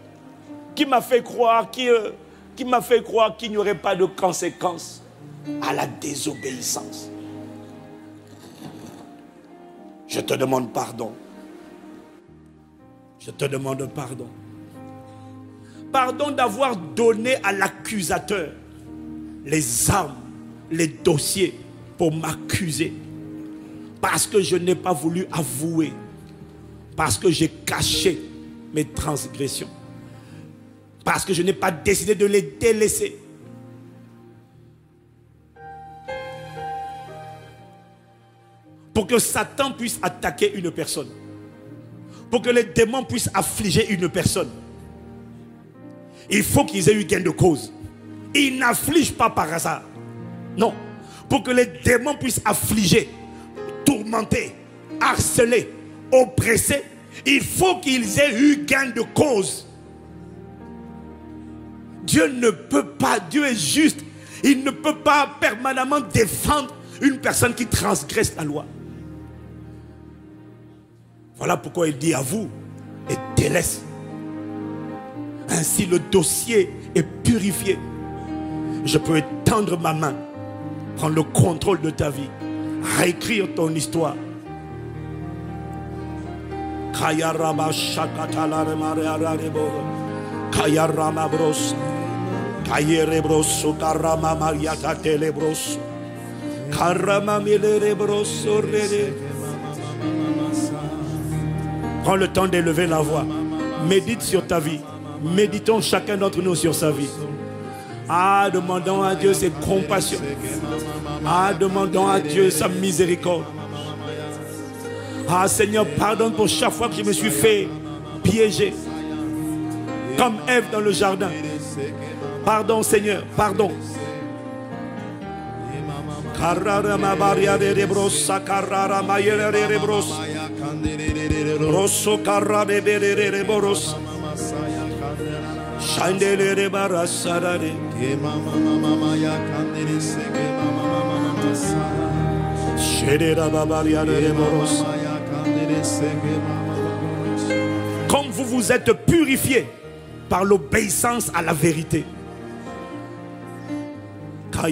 qui m'a fait croire qu'il n'y aurait pas de conséquences à la désobéissance. Je te demande pardon. Je te demande pardon. Pardon d'avoir donné à l'accusateur les armes, les dossiers pour m'accuser. Parce que je n'ai pas voulu avouer. Parce que j'ai caché mes transgressions. Parce que je n'ai pas décidé de les délaisser. Pour que Satan puisse attaquer une personne. Pour que les démons puissent affliger une personne. Il faut qu'ils aient eu gain de cause. Ils n'affligent pas par hasard. Non. Pour que les démons puissent affliger, tourmenter, harceler, oppresser, il faut qu'ils aient eu gain de cause. Dieu ne peut pas, Dieu est juste. Il ne peut pas permanemment défendre une personne qui transgresse la loi. Voilà pourquoi il dit à vous et délaisse. Ainsi le dossier est purifié. Je peux étendre ma main, prendre le contrôle de ta vie, réécrire ton histoire. Kayarama shakatalaremarearebo. Kayarama bros. Kayerebros karama mariata telebros. Karama milerebros orede. Prends le temps d'élever la voix. Médite sur ta vie. Méditons chacun d'entre nous sur sa vie. Ah, demandons à Dieu ses compassions. Ah, demandons à Dieu sa miséricorde. Ah, Seigneur, pardonne pour chaque fois que je me suis fait piéger. Comme Ève dans le jardin. Pardon, Seigneur, pardon. Comme vous vous êtes purifié par l'obéissance à la vérité. Ta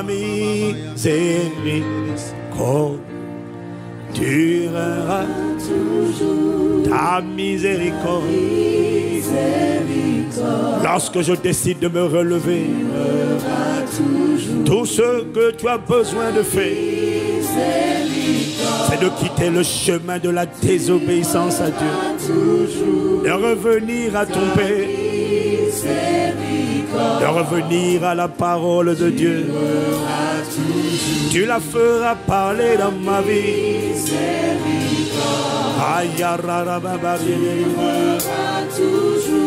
miséricorde durera toujours. Ta miséricorde. Lorsque je décide de me relever, tout ce que tu as besoin de faire, c'est de quitter le chemin de la désobéissance à Dieu, de revenir à ton Père, de revenir à la parole de Dieu. Tu la feras parler dans ma vie.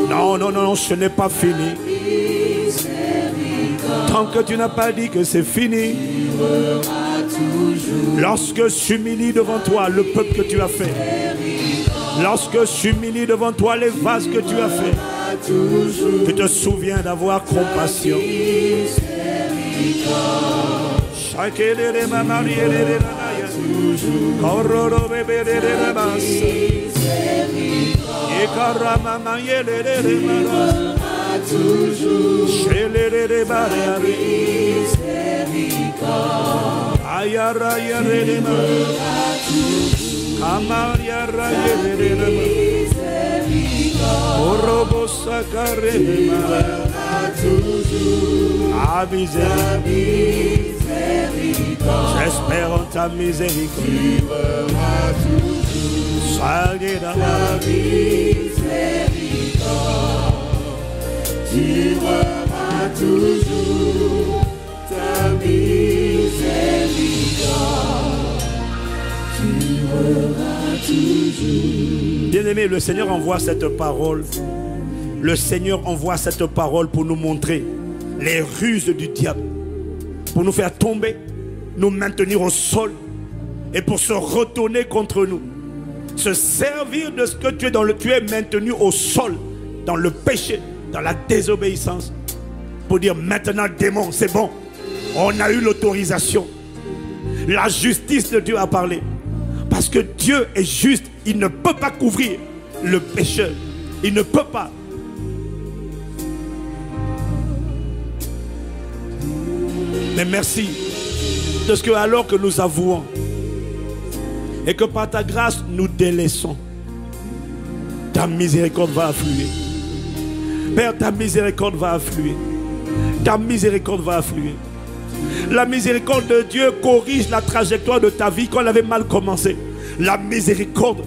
Non, non, non, ce n'est pas fini. Tant que tu n'as pas dit que c'est fini. Lorsque j'humilie devant toi le peuple que tu as fait, lorsque j'humilie devant toi les vases que tu as fait, tu te souviens d'avoir compassion. J'espère en ta miséricorde. Soyez dans la miséricorde. Tu verras toujours. Bien-aimé, le Seigneur envoie cette parole. Le Seigneur envoie cette parole pour nous montrer les ruses du diable, pour nous faire tomber, nous maintenir au sol et pour se retourner contre nous. Se servir de ce que tu es tu es maintenu au sol, dans le péché, dans la désobéissance, pour dire maintenant démon, c'est bon, on a eu l'autorisation. La justice de Dieu a parlé. Parce que Dieu est juste, il ne peut pas couvrir le pécheur. Il ne peut pas. Mais merci. Parce que alors que nous avouons et que par ta grâce nous délaissons, ta miséricorde va affluer. Père, ta miséricorde va affluer. Ta miséricorde va affluer. La miséricorde de Dieu corrige la trajectoire de ta vie quand elle avait mal commencé. La miséricorde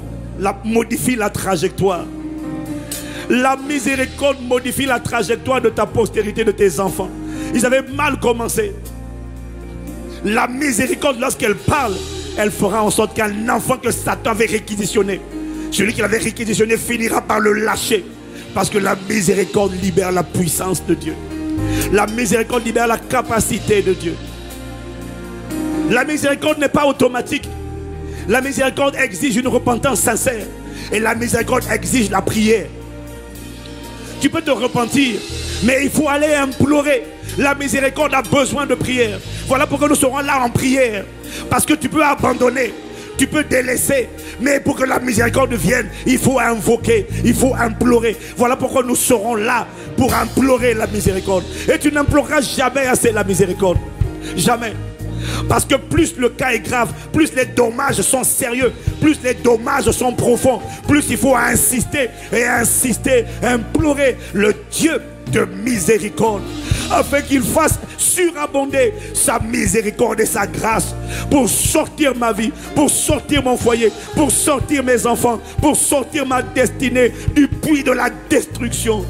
modifie la trajectoire. La miséricorde modifie la trajectoire de ta postérité, de tes enfants. Ils avaient mal commencé. La miséricorde, lorsqu'elle parle, elle fera en sorte qu'un enfant que Satan avait réquisitionné, celui qui l'avait réquisitionné finira par le lâcher. Parce que la miséricorde libère la puissance de Dieu. La miséricorde libère la capacité de Dieu. La miséricorde n'est pas automatique. La miséricorde exige une repentance sincère. Et la miséricorde exige la prière. Tu peux te repentir, mais il faut aller implorer. La miséricorde a besoin de prière. Voilà pourquoi nous serons là en prière. Parce que tu peux abandonner, tu peux délaisser, mais pour que la miséricorde vienne, il faut invoquer, il faut implorer. Voilà pourquoi nous serons là pour implorer la miséricorde. Et tu n'imploreras jamais assez la miséricorde. Jamais. Parce que plus le cas est grave, plus les dommages sont sérieux, plus les dommages sont profonds, plus il faut insister et insister, implorer le Dieu de miséricorde, afin qu'il fasse surabonder sa miséricorde et sa grâce pour sortir ma vie, pour sortir mon foyer, pour sortir mes enfants, pour sortir ma destinée du puits de la destruction.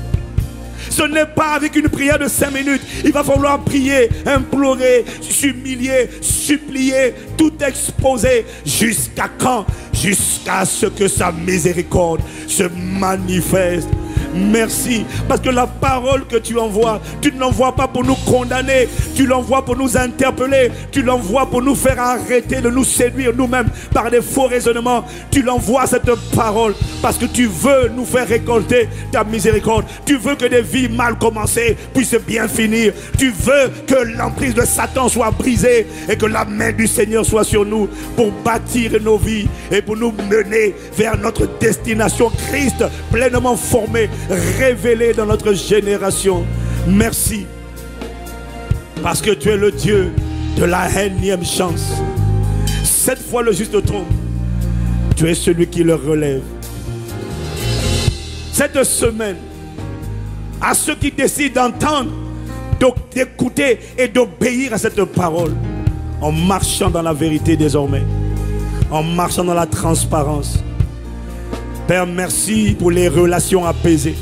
Ce n'est pas avec une prière de 5 minutes. Il va falloir prier, implorer, s'humilier, supplier, tout exposer. Jusqu'à quand? Jusqu'à ce que sa miséricorde se manifeste. Merci, parce que la parole que tu envoies, tu ne l'envoies pas pour nous condamner, tu l'envoies pour nous interpeller, tu l'envoies pour nous faire arrêter de nous séduire nous-mêmes par des faux raisonnements. Tu l'envoies cette parole parce que tu veux nous faire récolter ta miséricorde. Tu veux que des vies mal commencées puissent bien finir. Tu veux que l'emprise de Satan soit brisée et que la main du Seigneur soit sur nous pour bâtir nos vies et pour nous mener vers notre destination. Christ pleinement formé, révélé dans notre génération. Merci, parce que tu es le Dieu de la énième chance. Cette fois le juste trompe, tu es celui qui le relève. Cette semaine, à ceux qui décident d'entendre, d'écouter et d'obéir à cette parole, en marchant dans la vérité désormais, en marchant dans la transparence. Père, merci pour les relations apaisées.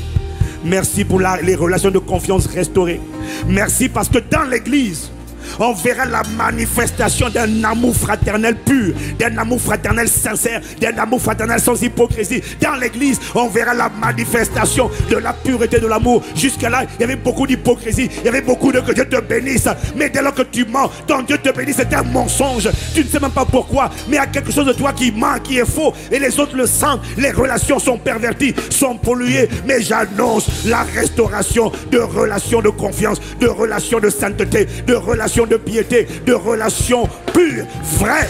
Merci pour les relations de confiance restaurées. Merci parce que dans l'église, on verra la manifestation d'un amour fraternel pur, d'un amour fraternel sincère, d'un amour fraternel sans hypocrisie. Dans l'église, on verra la manifestation de la pureté de l'amour. Jusque-là, il y avait beaucoup d'hypocrisie, il y avait beaucoup de que Dieu te bénisse. Mais dès lors que tu mens, ton Dieu te bénisse, c'est un mensonge. Tu ne sais même pas pourquoi, mais il y a quelque chose de toi qui ment, qui est faux. Et les autres le sentent. Les relations sont perverties, sont polluées. Mais j'annonce la restauration de relations de confiance, de relations de sainteté, de relations de piété, de relations pures, vraies.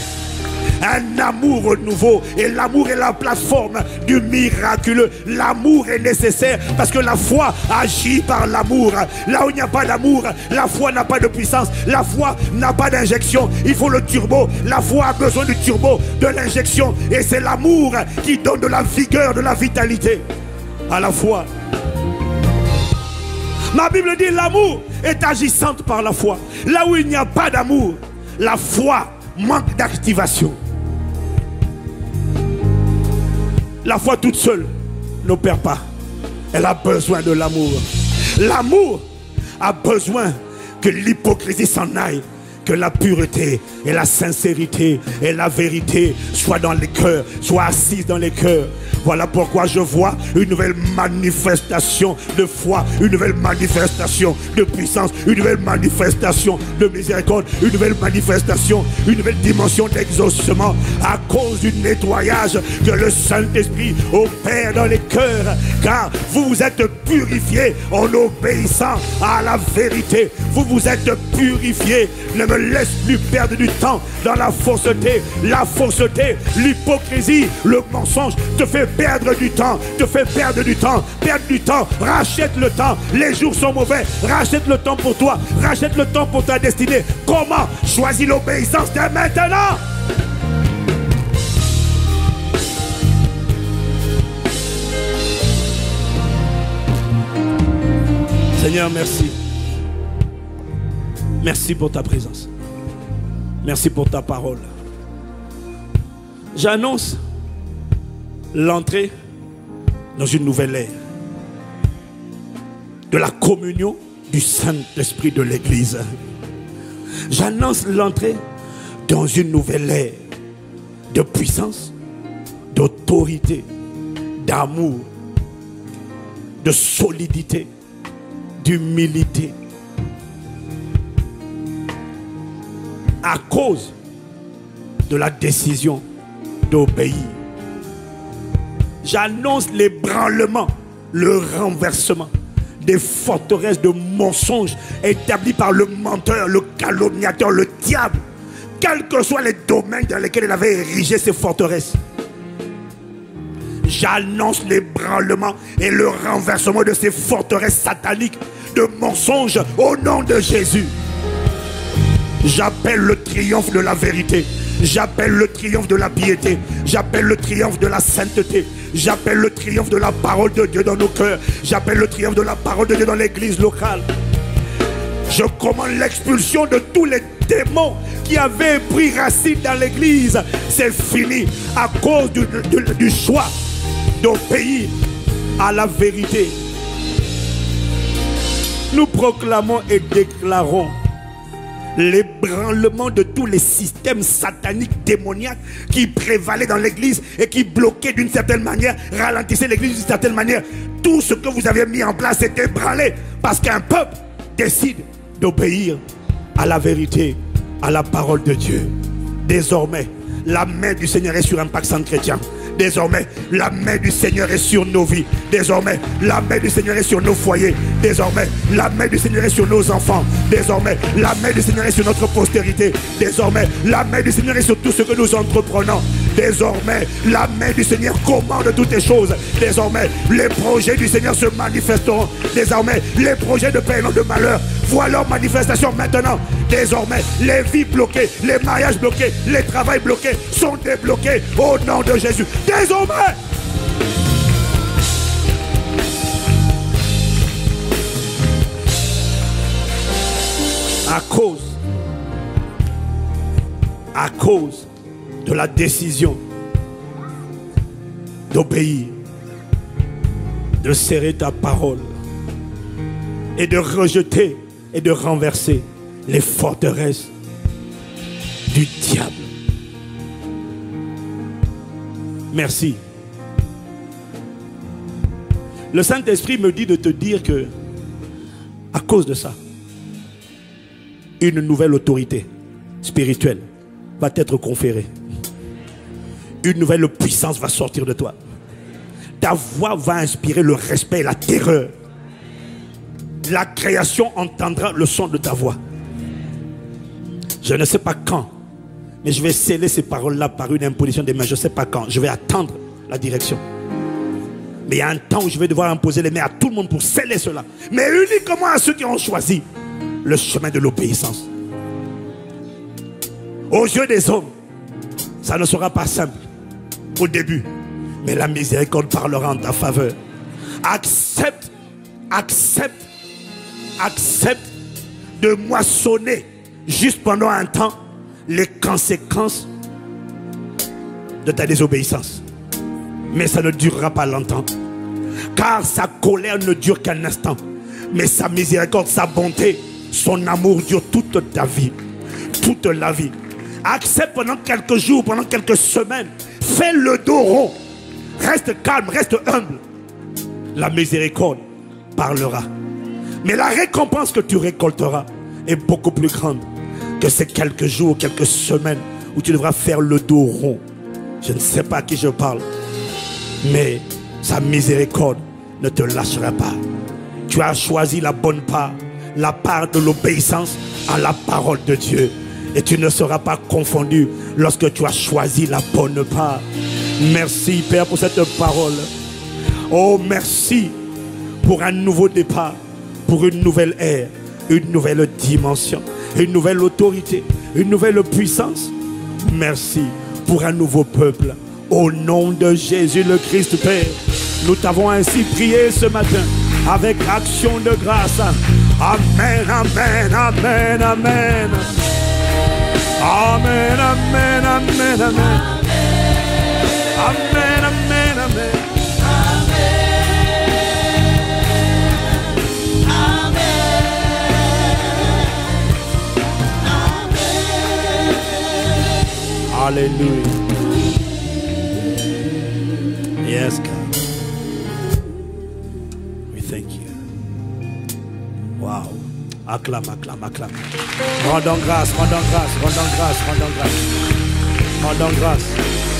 Un amour nouveau. Et l'amour est la plateforme du miraculeux. L'amour est nécessaire parce que la foi agit par l'amour. Là où il n'y a pas d'amour, la foi n'a pas de puissance. La foi n'a pas d'injection. Il faut le turbo. La foi a besoin du turbo, de l'injection. Et c'est l'amour qui donne de la vigueur, de la vitalité à la foi. Ma Bible dit l'amour est agissante par la foi. Là où il n'y a pas d'amour, la foi manque d'activation. La foi toute seule n'opère pas. Elle a besoin de l'amour. L'amour a besoin que l'hypocrisie s'en aille, que la pureté et la sincérité et la vérité soient dans les cœurs, soient assises dans les cœurs. Voilà pourquoi je vois une nouvelle manifestation de foi, une nouvelle manifestation de puissance, une nouvelle manifestation de miséricorde, une nouvelle manifestation, une nouvelle dimension d'exaucement à cause du nettoyage que le Saint-Esprit opère dans les cœurs. Car vous vous êtes purifiés en obéissant à la vérité. Vous vous êtes purifiés. Ne me laisse plus perdre du temps dans la fausseté, l'hypocrisie, le mensonge te fait perdre du temps, perdre du temps, rachète le temps, les jours sont mauvais, rachète le temps pour toi, rachète le temps pour ta destinée. Comment? Choisis l'obéissance dès maintenant. Seigneur, merci. Merci pour ta présence. Merci pour ta parole. J'annonce l'entrée dans une nouvelle ère de la communion du Saint-Esprit de l'Église. J'annonce l'entrée dans une nouvelle ère de puissance, d'autorité, d'amour, de solidité, d'humilité. À cause de la décision d'obéir. J'annonce l'ébranlement, le renversement des forteresses de mensonges établies par le menteur, le calomniateur, le diable, quels que soient les domaines dans lesquels il avait érigé ces forteresses. J'annonce l'ébranlement et le renversement de ces forteresses sataniques de mensonges au nom de Jésus. J'appelle le triomphe de la vérité. J'appelle le triomphe de la piété. J'appelle le triomphe de la sainteté. J'appelle le triomphe de la parole de Dieu dans nos cœurs. J'appelle le triomphe de la parole de Dieu dans l'église locale. Je commande l'expulsion de tous les démons qui avaient pris racine dans l'église. C'est fini à cause du choix d'obéir à la vérité. Nous proclamons et déclarons l'ébranlement de tous les systèmes sataniques démoniaques qui prévalaient dans l'église et qui bloquaient d'une certaine manière, ralentissaient l'église d'une certaine manière. Tout ce que vous avez mis en place est ébranlé parce qu'un peuple décide d'obéir à la vérité, à la parole de Dieu. Désormais, la main du Seigneur est sur Impact Centre Chrétien. Désormais, la main du Seigneur est sur nos vies. Désormais, la main du Seigneur est sur nos foyers. Désormais, la main du Seigneur est sur nos enfants. Désormais, la main du Seigneur est sur notre postérité. Désormais, la main du Seigneur est sur tout ce que nous entreprenons. Désormais, la main du Seigneur commande toutes les choses. Désormais, les projets du Seigneur se manifesteront. Désormais, les projets de paix et non de malheur voient leur manifestation maintenant. Désormais, les vies bloquées, les mariages bloqués, les travails bloqués sont débloqués au nom de Jésus. Désormais, à cause de la décision d'obéir, de serrer ta parole et de rejeter et de renverser les forteresses du diable. Merci. Le Saint-Esprit me dit de te dire que, à cause de ça, une nouvelle autorité spirituelle va t'être conférée. Une nouvelle puissance va sortir de toi. Ta voix va inspirer le respect et la terreur. La création entendra le son de ta voix. Je ne sais pas quand, mais je vais sceller ces paroles-là par une imposition des mains. Je ne sais pas quand. Je vais attendre la direction. Mais il y a un temps où je vais devoir imposer les mains à tout le monde pour sceller cela. Mais uniquement à ceux qui ont choisi le chemin de l'obéissance. Aux yeux des hommes, ça ne sera pas simple au début. Mais la miséricorde parlera en ta faveur. Accepte de moissonner juste pendant un temps les conséquences de ta désobéissance. Mais ça ne durera pas longtemps. Car sa colère ne dure qu'un instant. Mais sa miséricorde, sa bonté, son amour dure toute ta vie. toute la vie. Accepte pendant quelques jours, pendant quelques semaines. Fais le dos rond. Reste calme, reste humble. La miséricorde parlera. Mais la récompense que tu récolteras est beaucoup plus grande que ces quelques jours, quelques semaines où tu devras faire le dos rond. Je ne sais pas à qui je parle, mais sa miséricorde ne te lâchera pas. Tu as choisi la bonne part, la part de l'obéissance à la parole de Dieu. Et tu ne seras pas confondu lorsque tu as choisi la bonne part. Merci Père pour cette parole. Oh merci pour un nouveau départ, pour une nouvelle ère, une nouvelle dimension, une nouvelle autorité, une nouvelle puissance. Merci pour un nouveau peuple. Au nom de Jésus le Christ Père, nous t'avons ainsi prié ce matin avec action de grâce. Amen, amen, amen, amen. Amen, amen, amen, amen. Amen, amen, amen. Hallelujah. Yes, God. We thank you. Wow. Acclame, acclame, acclame. Rendons grâce, rendons grâce, rendons grâce, rendons grâce. Rendons grâce.